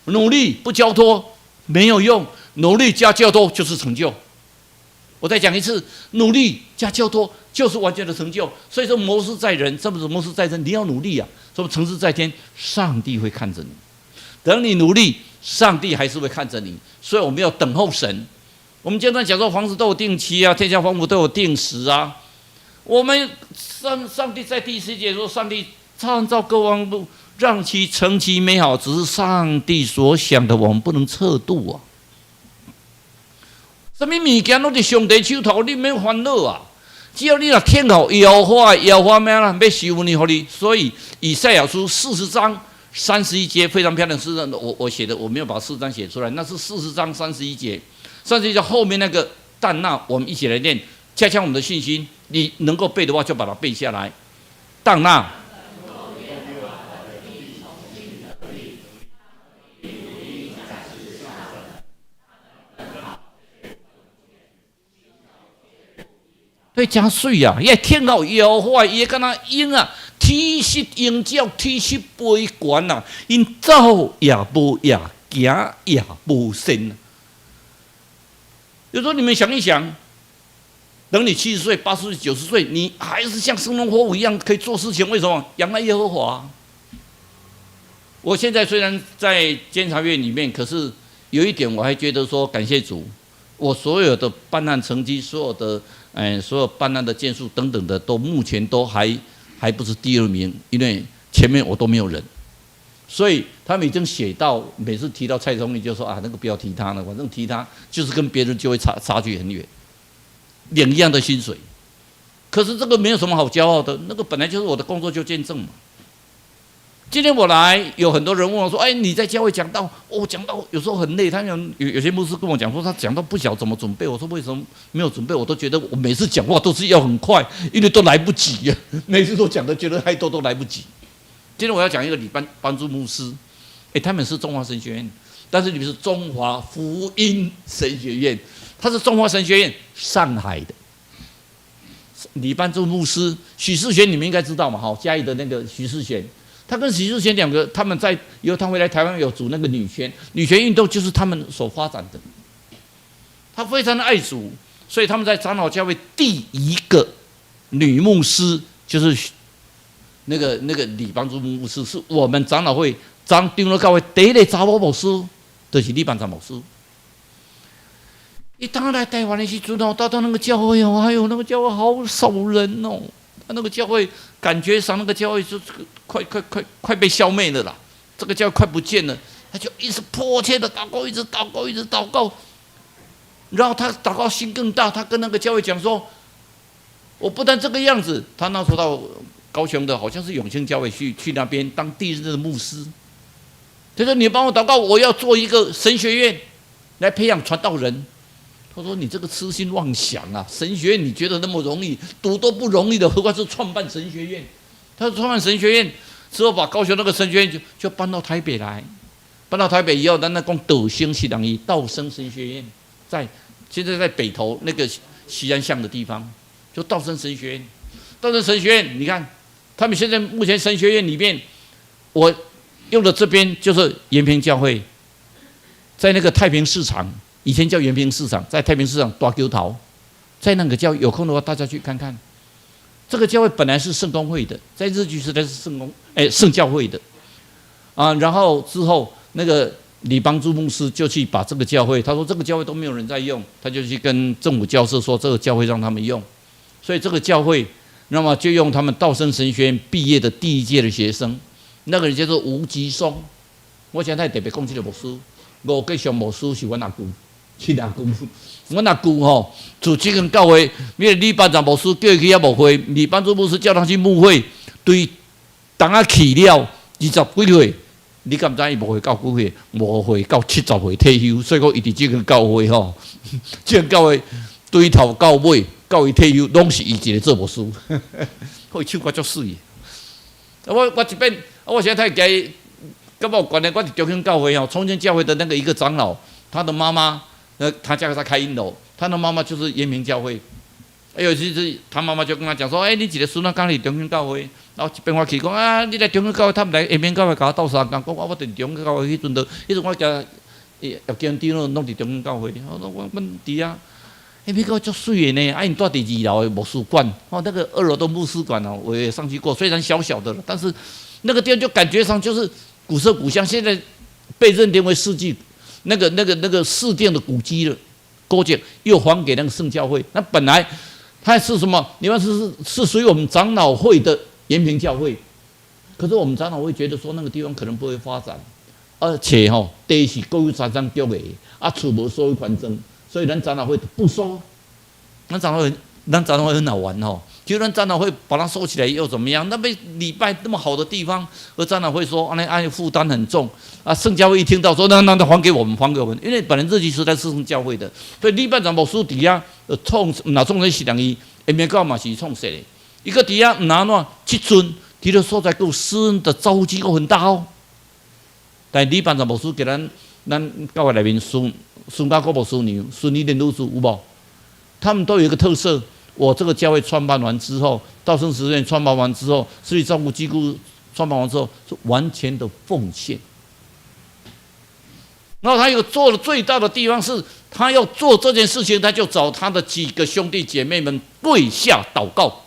努力不交托没有用，努力加交托就是成就。我再讲一次，努力加交托就是完全的成就。所以说谋事在人，什么是谋事在人？你要努力啊！什么成事在天？上帝会看着你。等你努力，上帝还是会看着你。所以我们要等候神。我们经常讲说，房子都有定期啊，天下房屋都有定时啊。我们上帝在第10节说，上帝创造各万物，让其成其美好，只是上帝所想的，我们不能测度啊。什么物件都在上帝手头，你免烦恼啊！只要你若听候摇花咩啦，要收你给你。所以以赛亚书40章31节非常漂亮，是我写的，我没有把4章写出来，那是40章31节。31节后面那个但那，我们一起来念，加强我们的信心。你能够背的话，就把它背下来。但那。对，真水啊！伊天后摇花，伊敢若鹰啊，体色鹰鸟，体色飞悬啊，因走也无也，行也无声。有时候你们想一想，等你70岁、80岁、90岁，你还是像生龙活虎一样可以做事情，为什么？仰赖耶和华。我现在虽然在监察院里面，可是有一点我还觉得说，感谢主，我所有的办案成绩，所有办案的件数等等的，都目前都还不是第2名，因为前面我都没有人，所以他们已经写到，每次提到蔡总理就说啊，那个不要提他了，反正提他就是跟别人就会差距很远，领一样的薪水，可是这个没有什么好骄傲的，那个本来就是我的工作就见证嘛。今天我来，有很多人问我说：“哎，你在教会讲道，讲道有时候很累。”他有些牧师跟我讲说，他讲道不晓得怎么准备。我说为什么没有准备？我都觉得我每次讲话都是要很快，因为都来不及呀。每次都讲的觉得太多都来不及。今天我要讲一个帮助牧师，他们是中华神学院，但是你们是中华福音神学院，他是中华神学院上海的。李班助牧师许世贤，你们应该知道嘛？好，嘉义的那个许世贤。他跟许世贤2个，他们以后他回来台湾有组那个女权运动，就是他们所发展的。他非常的爱主，所以他们在长老教会第1个女牧师就是那个李帮助牧师，是我们长老会长老教会第1个查某牧师，就是李班长牧师。一当来台湾的时候，到那个教会哦，那个教会好少人哦。那个教会感觉上，那个教会就快被消灭了啦，这个教会快不见了。他就一直迫切的祷告，一直祷告。然后他祷告心更大，他跟那个教会讲说：“我不但这个样子，他那时候到高雄的好像是永庆教会去那边当第1任的牧师。他说：你帮我祷告，我要做一个神学院来培养传道人。”他说你这个痴心妄想啊，神学院你觉得那么容易，读都不容易的，何况是创办神学院？他说创办神学院之后，把高雄那个神学院就搬到台北来，搬到台北以后，咱那讲道生是等于道生神学院，现在在北投那个西安巷的地方，就道生神学院。道生神学院，你看他们现在目前神学院里面，我用的这边就是延平教会，在那个太平市场，以前叫延平市场，在太平市场大球头，在那个教会有空的话大家去看看。这个教会本来是圣公会的，在日据时代是圣教会的，然后之后那个李帮助牧师就去把这个教会，他说这个教会都没有人在用，他就去跟政府交涉说这个教会让他们用，所以这个教会，那么就用他们道生神学院毕业的第一届的学生，那个人叫做吴吉松，我现在特别讲这个牧师，吴继祥牧师是我阿舅，7阿舅。我阿舅吼，主这间教会，因为李班长牧师叫伊去遐牧会，李班主牧师叫他去牧会，对，当啊去了20几岁，你敢知伊牧会到几岁？牧会到70岁退休，所以讲伊伫这间教会吼，这间教会对头到尾，到伊退休，拢是伊一个做牧师，伊唱歌足水。我这边，我现在太介，跟我有关的，我伫中兴教会吼，重庆教会的那个一个长老，他的妈妈。他家给他开阴楼，他的妈妈就是延平教会。有一次，他妈妈就跟他讲说：“你一个孙仔刚来中兴教会，然后一边我去讲你来中兴教会，他们来延平教会，甲我斗相共。讲我伫中兴教会，迄阵我家要见弟拢伫中兴教会。我说我伫啊，延平教会足水的呢，因住伫2楼的牧师馆，那个2楼的牧师馆我也上去过，虽然小小的了，但是那个地方就感觉上就是古色古香，现在被认定为世纪。那个市殿的古迹了，勾结又还给那个圣教会。那本来它是什么？你们是属于我们长老会的延平教会，可是我们长老会觉得说那个地方可能不会发展，而且地是国有财产局的，厝无收回权证，所以咱长老会不收。咱长老会很好玩就咱长老会把它收起来又怎么样？那被礼拜那么好的地方，而长老会说负担很重圣教会一听到说那还给我们，因为本来日据时代是圣教会的，所以礼拜长牧师底下创成是等于延平教嘛是创设的，一个底下7尊，其实所在够私人的招呼机构很大但礼拜长牧师给咱教会内面孙家国牧师娘、孙丽莲女士有无？他们都有一个特色。我这个教会创办完之后，道生实验创办完之后，私立照顾机构创办完之后，是完全的奉献。然后他有做的最大的地方是，他要做这件事情，他就找他的几个兄弟姐妹们跪下祷告。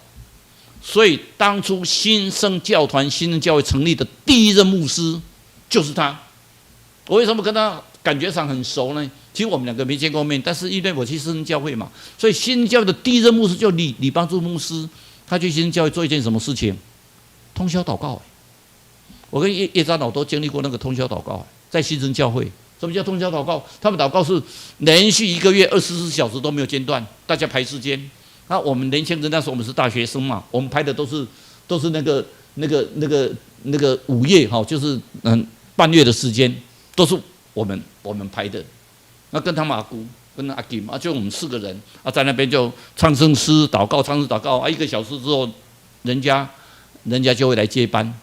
所以当初新生教团、新生教会成立的第一任牧师就是他。我为什么跟他感觉上很熟呢？其实我们2个没见过面，但是因为我去新生教会嘛，所以新生教会的第一任牧师就李帮助牧师，他去新生教会做一件什么事情？通宵祷告。我跟叶长老都经历过那个通宵祷告，在新生教会。什么叫通宵祷告？他们祷告是连续1个月24小时都没有间断，大家排时间。我们年轻人那时候我们是大学生嘛，我们排的都是那个午夜就是半夜的时间，都是我们排的。那跟他们阿姑、跟阿金就我们4个人在那边就唱圣诗、祷告、唱诗祷告1个小时之后，人家就会来接班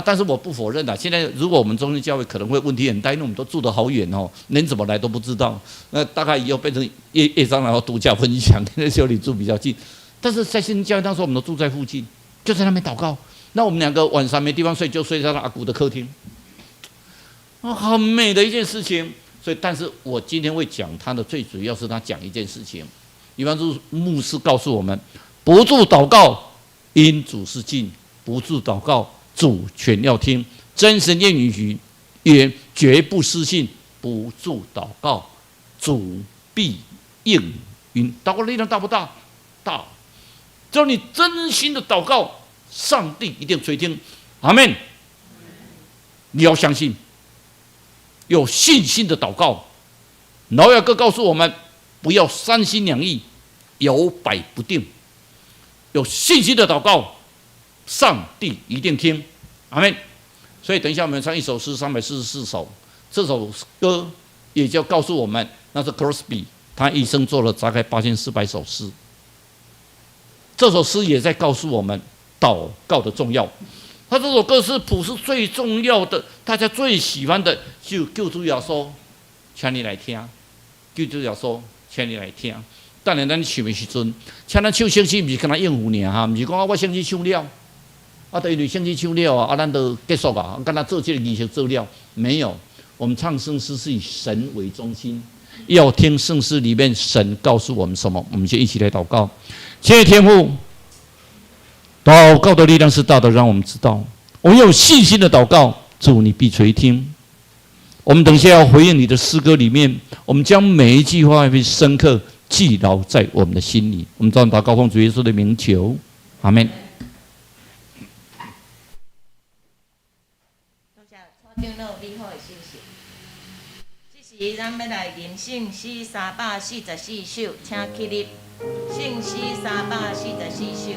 但是我不否认现在如果我们中心教会可能会问题很大，因为我们都住得好远连怎么来都不知道。那大概以后变成叶长老独家分享，那时候你住比较近，但是在新生教会当时我们都住在附近，就在那边祷告。那我们2个晚上没地方睡，就睡在阿姑的客厅，很美的一件事情。所以，但是我今天会讲他的，最主要是他讲一件事情。比方说，牧师告诉我们：不住祷告，因主是近；不住祷告，主全要听。真神言语也绝不失信。不住祷告，主必应允。祷告力量大不大？大。只要你真心的祷告，上帝一定垂听。阿们。你要相信。有信心的祷告，老雅各告诉我们，不要3心2意，摇摆不定。有信心的祷告，上帝一定听。阿们。所以等一下我们唱一首诗344首，这首歌也就告诉我们，那是 Crosby 他一生做了大概8400首诗。这首诗也在告诉我们祷告的重要。他这首歌是普世最重要的，大家最喜欢的，就救主耶稣，请你来听。救主耶稣，请你来听。当然，咱唱的时阵，请咱唱圣诗，不是跟他应付尔哈，不是讲我圣诗唱了，就因为圣诗唱了啊，咱就结束啊，跟他做这个仪式做了没有？我们唱圣诗是以神为中心，要听圣诗里面神告诉我们什么，我们就一起来祷告。谢谢天父，祷告的力量是大的，让我们知道，我们有信心的祷告，主你必垂听。我们等一下要回应你的诗歌里面，我们将每一句话被深刻记牢在我们的心里。我们这样祷告，奉主耶稣的名求，阿门。
多谢蔡长老美好的信息。这时咱要来念圣诗344首，请起立。圣诗344首。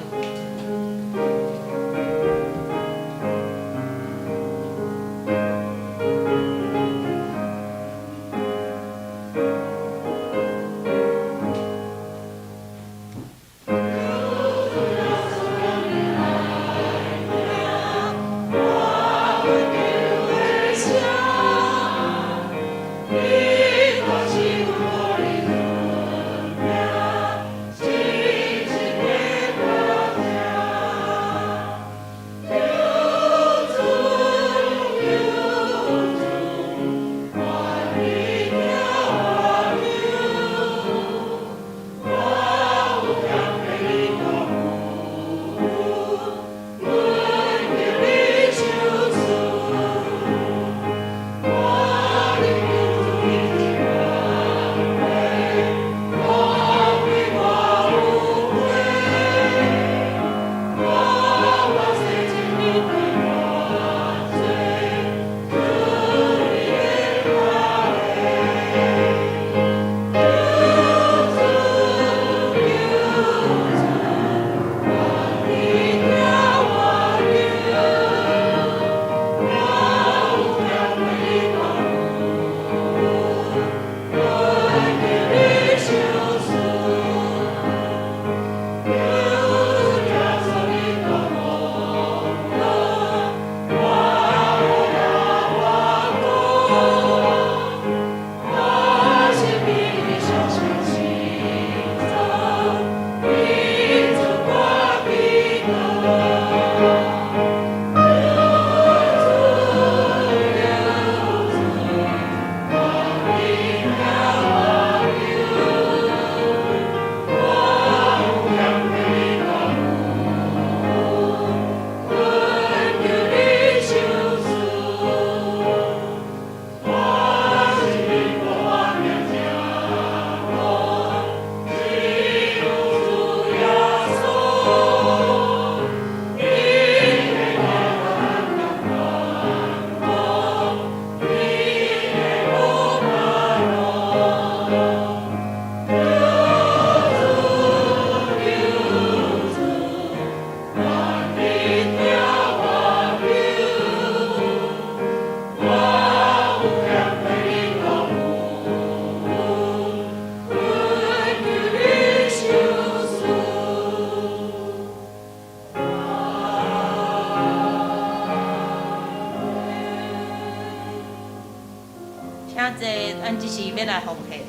请坐，咱即时要来奉献。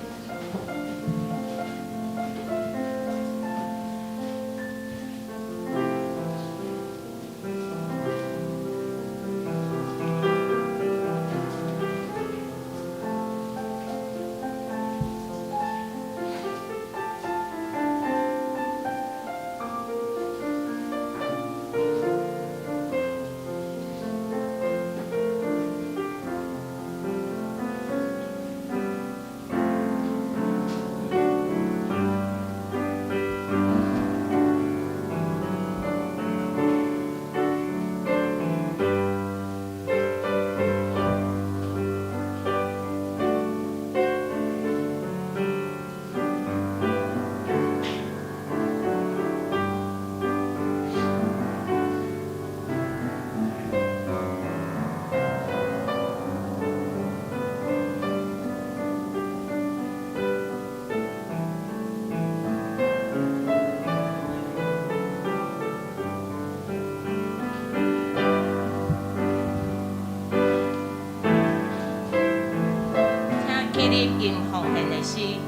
诗。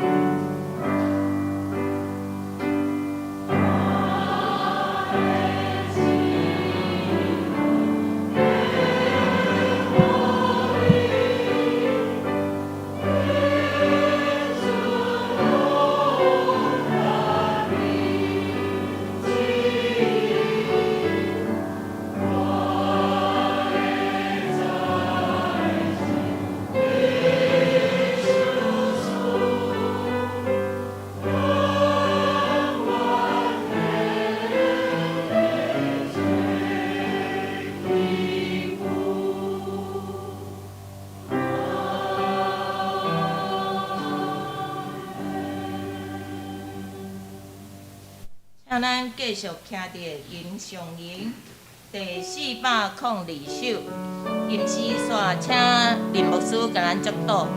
请咱继续听着吟上吟第402首，吟诗线，请林牧师甲咱祝祷。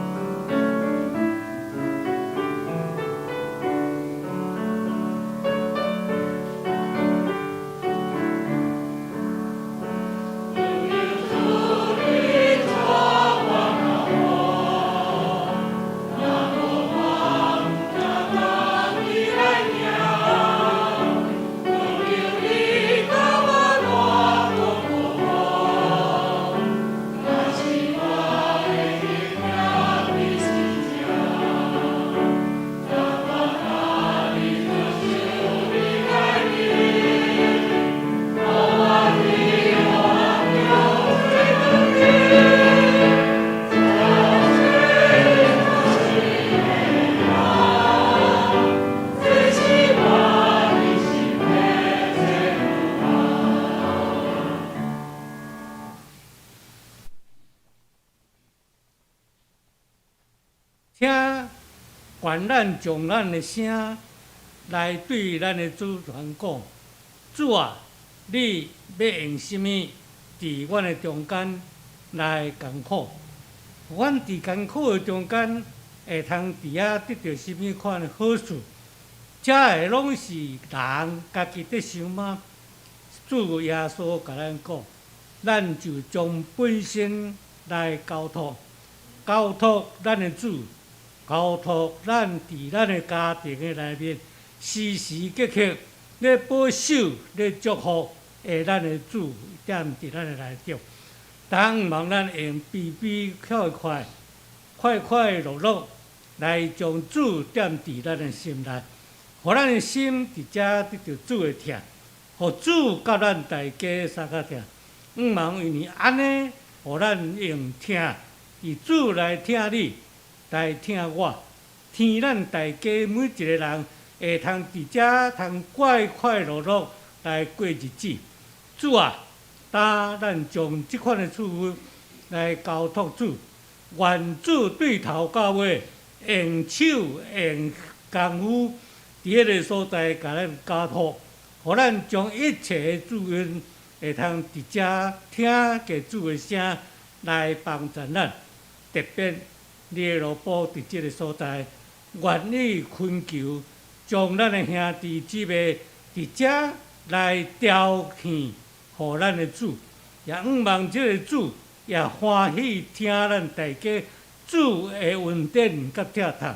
请愿咱将咱的声来对咱的主传讲：主啊，你要用什么伫阮的中间来艰苦？阮伫艰苦的中间会通伫遐得到什么款的好处？这会拢是人家己在想吗？主耶稣甲咱讲，咱就将本身来交托咱的主。交托咱伫咱的家庭的内面，时时刻刻咧保守、咧祝福，咱的主踮伫咱的内中。但望咱用悲悲快快、快快乐乐来将主踮伫咱的心内，互咱的心伫遮得到主的疼，互主甲咱大家相较疼。望因为安尼，互咱用听，以主来听你。来听我，听咱大家每一个人会通伫遮通快快乐乐来过日子。主啊，当咱将即款的祝福来交托主，愿主对头到尾用手用功夫伫迄个所在甲咱交托，互咱将一切的祝愿会通伫遮听个主的声来帮助咱，特别。你的罗布伫即个所在，愿意恳求，将咱的兄弟姊妹伫遮来调戏，互咱的主，也望即个主也欢喜听咱大家主的恩典甲疼痛。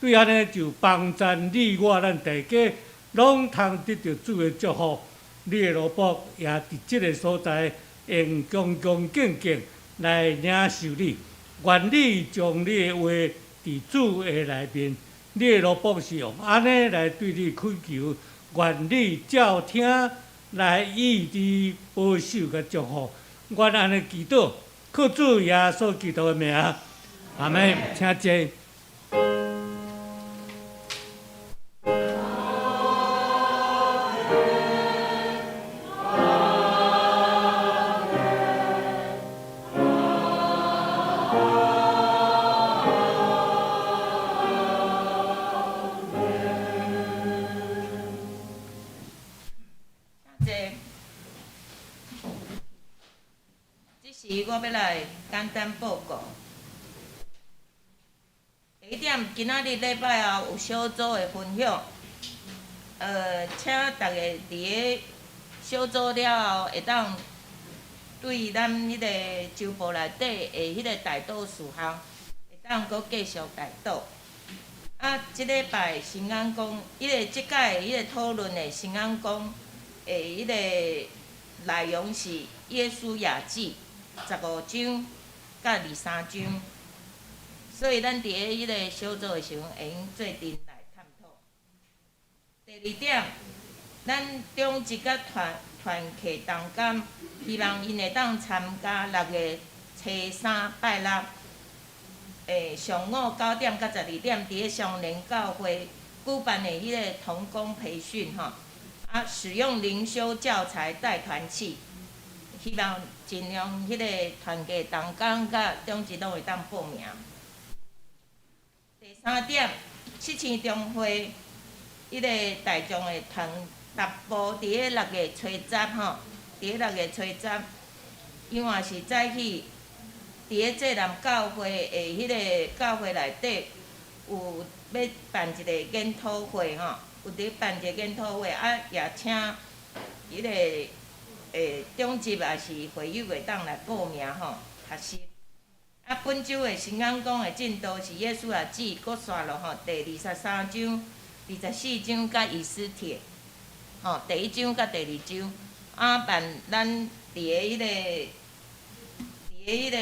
对安尼就帮助你我咱大家，拢通得到主的祝福。你的罗布也伫即个所在，用恭恭敬敬来领受你。愿你将你的话伫主的内面，你的罗布是用安尼来对你恳求，愿你照听来予你保守甲祝福。愿安尼祈祷，靠主耶稣基督的名，阿门。请坐。
我要来简单报告。第一点，今仔日礼拜后有小组的分享，请大家伫个小组了后，会当对咱迄个周报内底的迄个大道事项，会当阁继续大道。即礼拜神安讲，即届的讨论的神安讲的内容是《耶稣雅记》15章甲23章，所以咱伫个小组的时阵会用做阵来探讨。第二点，咱中一甲团契同工，希望因会当参加6月初3拜六。上午9点到12点，伫个上联教会举办的迄个童工培训吼，使用灵修教材带团契，希望尽量迄个团契同工甲中职拢会当报名。第3点，七星中会迄个大众的团踏步伫个6月初10吼，伫个6月初10，因为是早起。伫个济南教会的迄个教会内底，有要办一个研讨会吼，有伫办一个研讨会，也请迄个中职也是会友会当来报名吼，学习。本周的神安讲的进度是耶稣雅记搁线落吼，第23章、24章甲以斯帖，吼，第1章甲第2章，办咱伫个迄个。迄个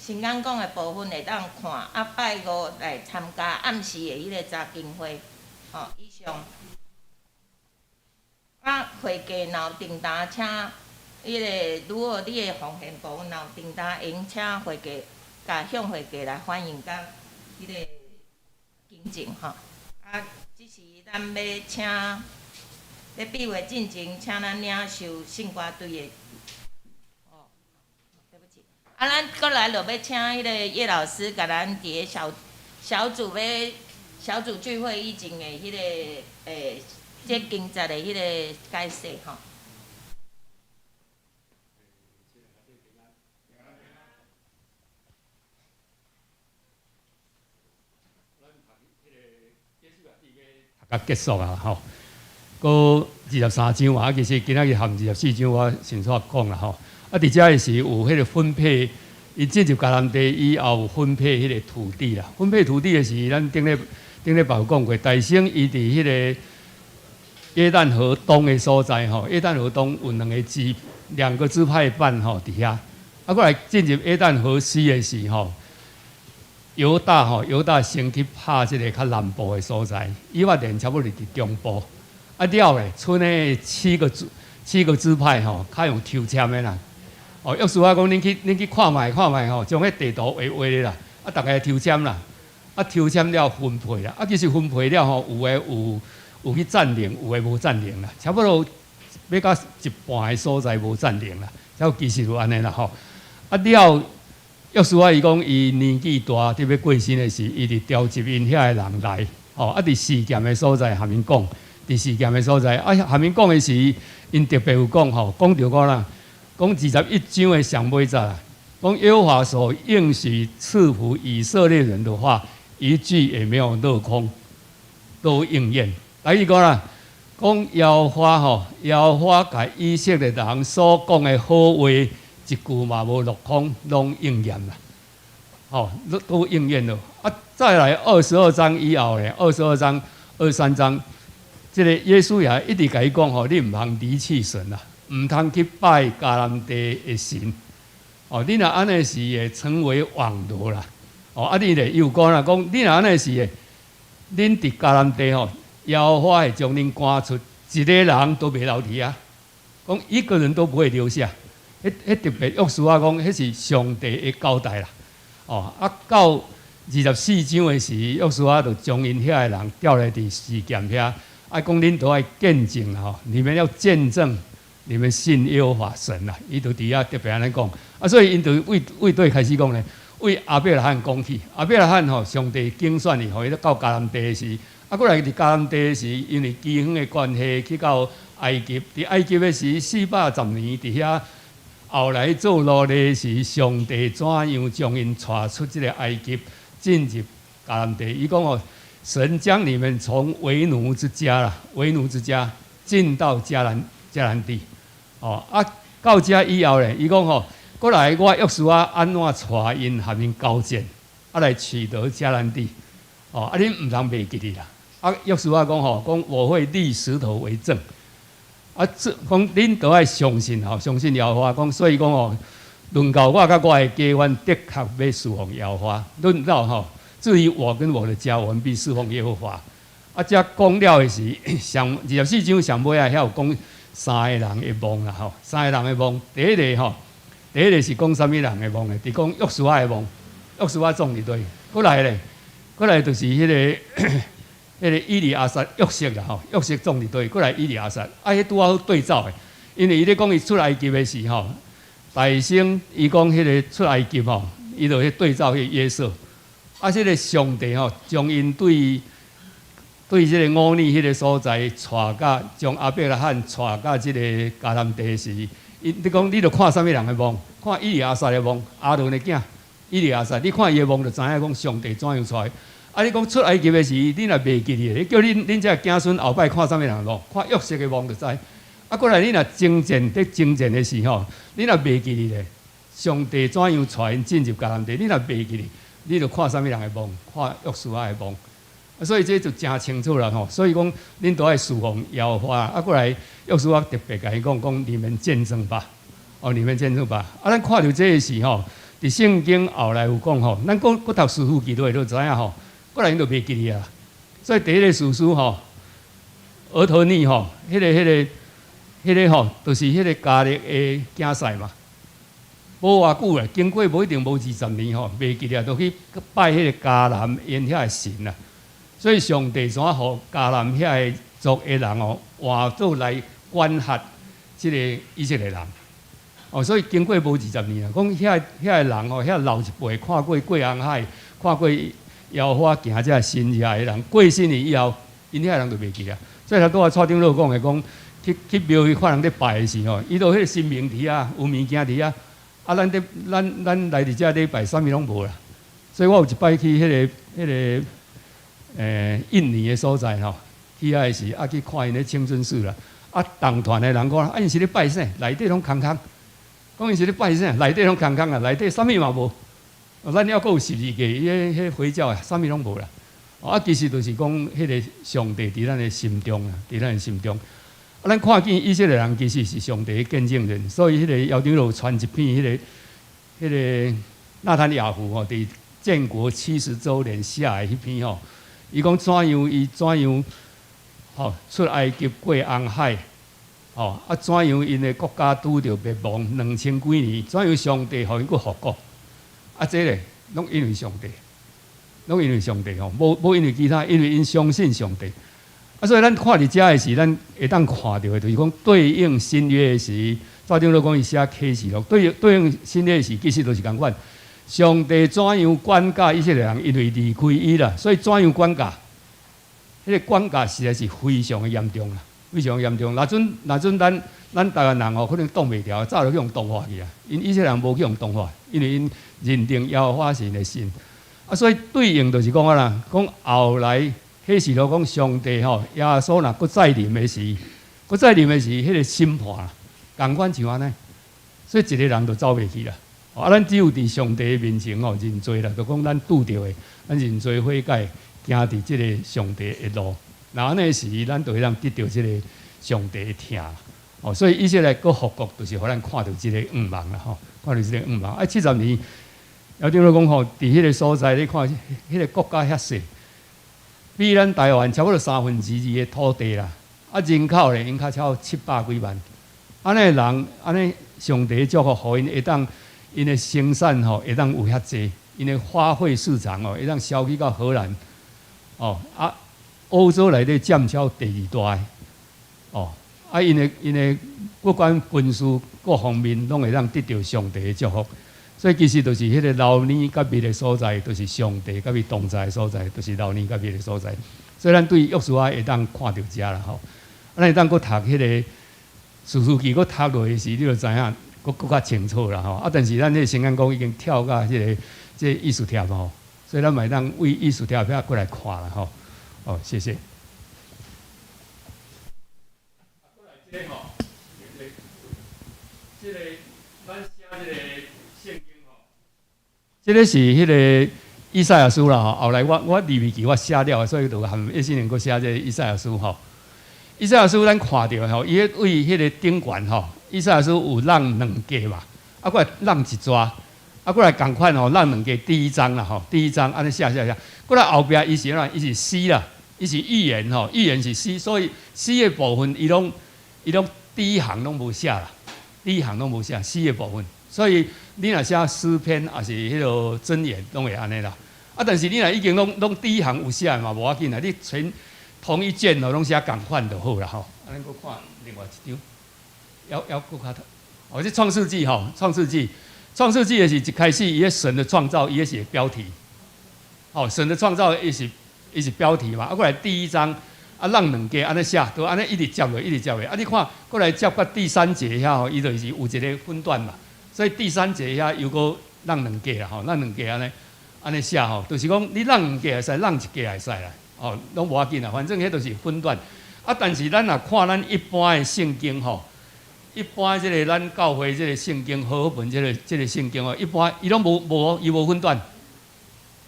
神安讲的部分会当看，拜五来参加暗时的迄个查经会，吼，以上。会计若有订单，请迄个如果你的奉献部分若有订单，会用请会计向会计来反映甲迄个金证吼。即是咱要请咧闭会进前，请咱领受圣歌队的。咱搁来就要请迄个叶老师，甲咱伫个小组聚会以前的迄个这经节的迄个解释吼。
甲结束啊吼，搁23章啊，其实今仔日含24章我先煞讲啦吼。伫遮个是有迄个分配，伊进入迦南地以后有分配迄个土地啦。分配土地的是咱顶礼拜有讲过，大省伊伫迄个约旦河东的所在吼，约旦河东有2个支派办吼伫遐。过来进入约旦河西的是吼，犹大先去拍即个较南部的所在，以法莲差不多伫中部。了咧，剩的7个支派吼，较用抽签的啦。约书亚讲，恁去看卖吼，将迄地图画咧啦，大家抽签啦，抽签了分配啦，其实分配了吼，有诶有去占领，有诶无占领啦，差不多要到一半诶所在无占领啦，其实就安尼啦吼。了，约书亚伊讲，伊年纪大，特别过身诶时，伊就调集因遐诶人来，伫示剑诶所在，下面讲，伫示剑诶所在，下面讲诶是，因特别有讲吼，讲着讲啦。讲21章的上尾节啦，讲耶和华所应许赐福以色列人的话，一句也没有落空，都应验。第一个啦，讲耶和华甲以色列人所讲的好话，一句嘛无落空，拢应验啦，都应验了。再来22章以后咧，22章、23章，这个耶稣也一直甲伊讲吼，你唔通离弃神啦。唔通去拜迦南地的神，你若安尼是会成为网罗啦。你咧又讲啦，讲你若安尼是会，恁伫迦南地吼，耶和华会将恁赶出，一个人都袂留伫啊。讲一个人都不会留下。迄特别约书亚讲，迄是上帝的交代啦。到24章的时，约书亚就将因遐个人调来伫示剑遐，讲恁都爱见证啦，你们要见证。你们信耶和华神啦，伊就伫遐特别安尼讲，所以因就为对开始讲咧，为亚伯拉罕讲起，亚伯拉罕吼，上帝拣选伊，互伊到迦南地时，过来伫迦南地时，因为饥荒的关系，去到埃及，伫埃及的时410年伫遐，后来做奴隶时，上帝怎样将因带出这个埃及，进入迦南地？伊讲哦，神将你们从为奴之家进到迦南地。到遮以后咧，伊讲吼，过来我约书亚安怎带因下面交战，来取得迦南地。哦，啊，恁唔通袂记哩啦。啊，约书亚讲吼，讲我会立石头为证。啊，讲恁都爱相信吼，相信耶和华。讲所以讲吼，论到我甲我的家园，的确要侍奉耶和华。论到吼，至于我跟我的家，我们必侍奉耶和华。啊，遮讲了的是上24章上尾啊，遐有讲3个人的梦啦吼，3个人的梦。第一个是讲啥物人的梦呢？是讲约书亚的梦，约书亚总伫对。过来就是迄个以利亚撒约瑟啦吼，约瑟总伫对。过来以利亚撒，啊，迄拄好对照的，因为伊咧讲伊出埃及的时吼，大生伊讲迄个出埃及吼，伊就去对照迄约瑟。啊，即个上帝吼，将因对即个乌尼迄个所在带到，将亚伯拉罕带到即个迦南地时，你讲你著看啥物人的梦？看以利亚撒的梦，亚伦的囝以利亚撒，你看伊的梦就知影讲上帝怎样出来。啊，你讲出埃及的时，你若袂记哩，你叫恁这子孙后摆看啥物人的梦？看约瑟的梦就知。啊，过来你若征战的时候，你若袂记哩咧，上帝怎样带因进入迦南地？你若袂记哩，你著看啥物人的梦？看约书亚的梦。所以这就真清楚了吼。所以讲，恁都爱侍奉耶和华。啊，过来约书亚特别甲伊讲，你们见证吧，哦，你们见证吧。啊，咱看到这个时吼，伫圣经后来有讲吼，咱搁读诗书记落就知影吼。过来因就袂记哩啊。所以第一个史书吼，俄陀尼吼，迄个吼，就是迄个加勒的竞赛嘛。无偌久啦，经过无一定无20年吼，袂记哩啊，就去拜迄个迦南因遐个神啦。所以上帝怎互迦南遐个族的人哦，换做来管辖即个以色列人。哦，所以经过无20年啊，讲遐个人哦，遐老一辈看过过红海，看过耶和华行遮新野的人，过身去以后，因遐人就袂记啊。所以他拄啊蔡长老讲的讲，去庙去看人咧拜的时候，伊都迄个神明伫啊，有物件伫啊。啊，咱来伫遮咧拜，啥物拢无啦。所以我有一摆去迄个。印尼的所在吼，去遐时啊去看因咧清真寺啦。啊，同团的人讲，啊，因是咧拜啥？内底拢空空。讲因是咧拜啥？内底拢空空啊，内底啥物嘛无。咱还阁有12个，迄回教啊，啥物拢无啦。啊，其实就是讲，迄个上帝伫咱的心中啊，伫咱的心中。啊，咱看见以色列人其实是上帝的见证人，所以迄个姚长老传一篇迄个纳坦雅胡吼，伫建国70周年写的迄篇吼。伊讲怎样吼出埃及过红海，吼啊怎样因的国家拄着灭亡2000几年，怎样上帝互因佫复国？啊，这个拢因为上帝，拢因为上帝吼，无因为其他，因为因相信上帝。啊，所以咱看伫遮的时，咱会当看到的，就是讲对应新约的时，赵长老讲伊写启示录，对应新约的时，其实都是共款。上帝怎样管教以色列人？因为离开伊啦，所以怎样管教？迄个管教实在是非常的严重啦，非常严重。那阵咱台湾人哦，可能挡袂牢，早就去用动化去啊。因以色列人无去用动化，因为因认定耶和华是因的神啊，所以对应就是讲啊啦，讲后来启示录讲上帝吼，耶稣若搁再临的时，迄个审判啦，共款像安尼，所以一个人就走袂去啦。啊，咱只有伫上帝的面前吼认罪啦，就讲咱拄着的，咱认罪悔改，行伫即个上帝的路。那安尼时，咱就会当得到即个上帝的疼。哦，所以以色列个复国，就是互咱看到即个愿望啦，吼，看到即个愿望。啊，70年，有听到讲吼，伫迄个所在，你看迄个国家遐细，比咱台湾差不多2/3的土地啦。啊，人口咧，因较超700几万。安尼人，安尼上帝祝福，互因会当。因的生产吼会当有遐济，因的花卉市场哦会当销去到荷兰，哦啊，欧洲内底占销第2大，哦啊，因的不管军事各方面拢会当得到上帝的祝福，所以其实就是迄个老年甲灭的所在，就是上帝甲伊同在的所在，就是老年甲灭的所在。所以咱对约书亚会当看到遮啦吼，咱会当搁读迄个史书记，搁读落去时，你就知影。更较清楚啦吼，啊！但是咱这新安宫已经跳到这艺术帖吼，所以咱咪当为艺术帖遐过来看啦吼。哦，谢谢。过来这吼，这个咱写这个圣经吼，这个是迄个以赛亚书啦吼，后来我里面记我写了，所以就含叶新年搁写这个以赛亚书吼。以赛亚书咱看到吼，伊为迄个顶悬吼，以赛亚书有让两格嘛，啊，过来让一抓，啊，过来共款吼，让两格第一章啦吼，第一章安尼写，过来后壁伊是哪？伊是诗啦，伊是预言吼，预言是诗，所以诗的部分伊拢第一行拢无写啦，第一行拢无写诗的部分，所以你若写诗篇也是迄个箴言，拢会安尼啦。啊，但是你若已经拢第一行有写嘛，无要紧啦，你全同一卷哦，拢写共款就好啦吼。啊，咱搁看另外一张，要搁较头。哦，这创世纪吼，创世纪也是一开始伊个神的创造，伊个是标题。哦，神的创造也是标题嘛。啊，过来第一章啊，让两家安尼写，都安尼一直接落，一直接落。啊，你看过来接到第三节遐吼，伊就是有一个分段嘛。所以第三节遐又搁让两家啦吼，让两家安尼写吼，就是讲你让两家会使，让一家会使啦。哦，拢无要紧啦，反正迄都是分段。啊，但是咱若看咱一般的圣经吼，一般即个咱教会即个圣经和合本即个圣经哦，一般伊拢无分段，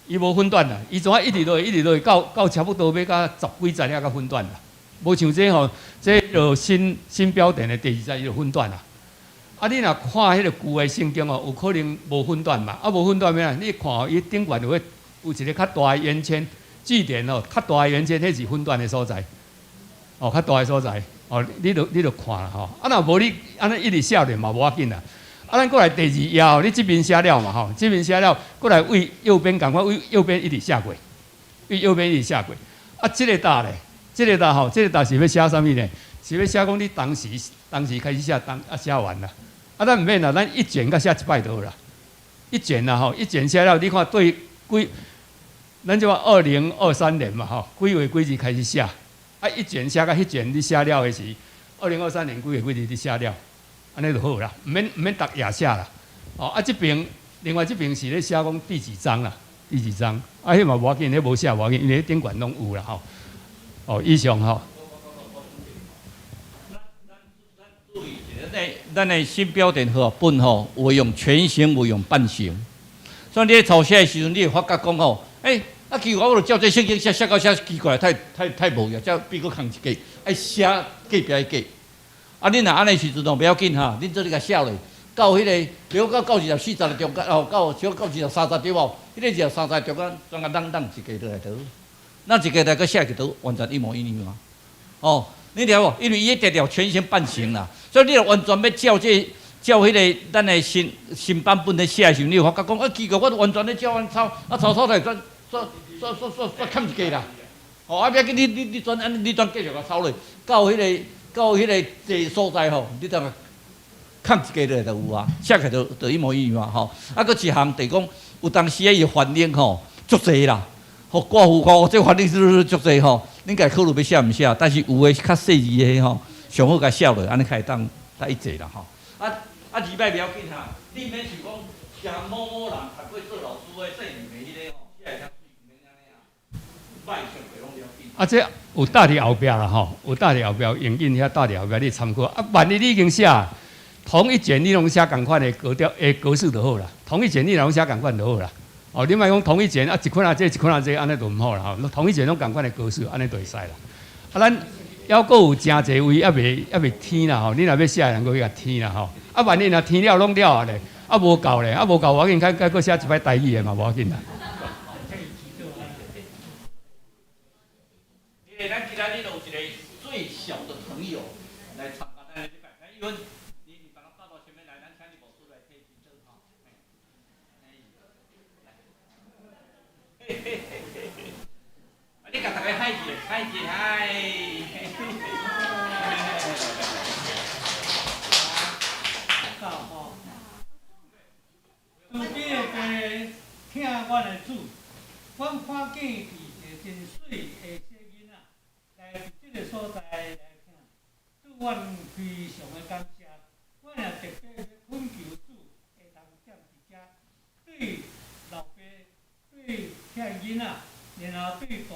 伊无分段啦，伊怎啊一直落到差不多要到10几节才到分段啦。无像这吼，这就新标点的第2节伊就分段啦。啊，你若看迄个旧的圣经哦，有可能无分段嘛？啊，无分段咩啊？你看哦，伊顶悬有一个较大的圆圈。据点哦，较大的圆圈，迄是分段的所在。哦，较大的所在，哦，你就看啦吼。啊，若无你安尼一直写咧嘛，无要紧啦。啊，咱过来第2页哦，你这边写了嘛吼，这边写了，过来为右边赶快为右边一直写过，为右边一直写过。啊，这个答咧，这个答吼，这个答是要写啥物呢？是要写讲你当时开始写，写完啦。啊，咱唔免啦，咱一卷甲写一摆就好啦。一卷啦吼，一卷写了，你看对几？咱就话2023年嘛吼，几月几日开始写？啊，一卷写到迄卷你写了的是2023年几月几日你写了，安尼就好啦，唔免逐页写啦。哦，啊这边另外这边是咧写讲第几章啦，第几章？啊，迄嘛无要紧，迄无写无要紧，因为顶悬拢有啦吼。哦，以上吼。
咱的新标点和本吼，有用全形，有用半形。所以你抄写的时阵，你会发觉讲吼，啊，奇怪，我就照这圣经写到写奇怪，太无呀，再比佫空一格，爱写隔壁格。啊，恁若安尼时阵哦，不要紧哈，恁做你甲写咧，到迄个，比如到24、40的中间哦，到20、30对无？迄个20、30中间，专个当一格落来倒，那一格来佫写一倒，完全一模一样。哦，你了无？因为伊一条全形半形啦，所以你若完全要照迄个咱的新版本咧写的时候，你会发觉讲啊，奇怪，我完全咧照安抄，啊抄来说欠一个啦。哦，啊，不要紧，你转继续甲抄落，到迄个地所在吼，你当欠一个落就有啊，写起来就一模一样吼。啊，佫一项就是讲，有当时伊反应吼足济啦，吼寡妇这反应是足济吼，恁家考虑要写毋写？但是有诶较细字诶吼，上好甲写落，安尼开当一济啦吼。啊，字摆不要紧哈，你免想讲像某人读过做老师诶，细字迄个吼，写会较水，免安尼啊，歹上袂拢不要紧。
啊，这有搭伫后壁啦吼，有搭伫后壁，用印遐搭伫后壁，你参考。啊，万一你已经写同一卷，你拢写共款的格调格式就好啦。同一卷你拢写共款就好啦。哦，你莫讲同一卷啊，一款啊这，一款啊这，安尼就毋好啦吼。同一卷拢共款的格式，安尼就会使啦。啊，咱还佫有真侪位还未填啦吼，你若要写，能够去甲填啦吼。啊，万一若填了拢了啊咧，啊无够咧，啊无够，我紧该佫写一摆台语的嘛，无要紧啦。
因为咱今仔日有一个最小的朋友来参加咱的礼拜，因为你把他带到前面来，咱请你牧师来替见证哈。啊，你甲大家嗨一嗨。
有几个听我的主，阮看见伊一个真水的小囡仔，来伫即个所在来听，对阮非常的感谢。阮也特别要恳求主会当踮伫遮，对老爸、对遐囡仔，然后对大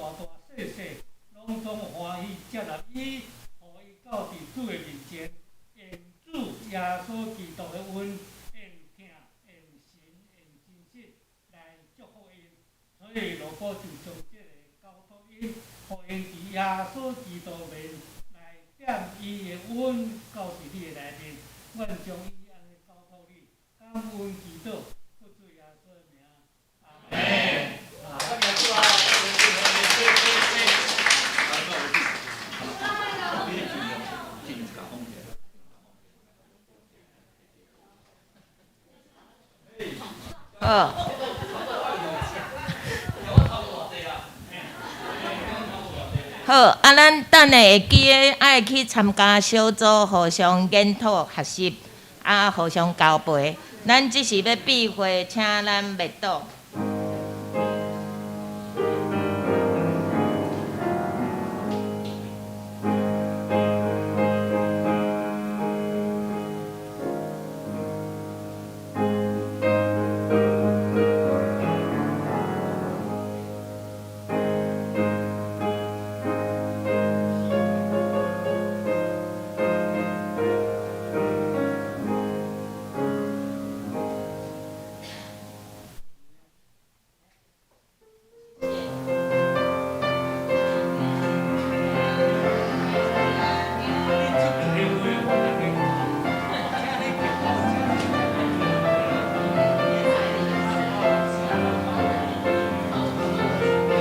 细，拢总欢喜接纳伊，互伊到伫主的面前，愿主耶稣基督的恩。来祝福因，所以罗波就将这个交托伊，互因伫耶稣基督面来点伊的恩到伫你的内面，阮将伊安尼交托你，感恩祈祷，不主耶稣的名，阿门。
好，好，啊，咱等下会记得爱去参加小组，互相研讨学习，互相交陪。咱即是要闭会，请咱灭祷。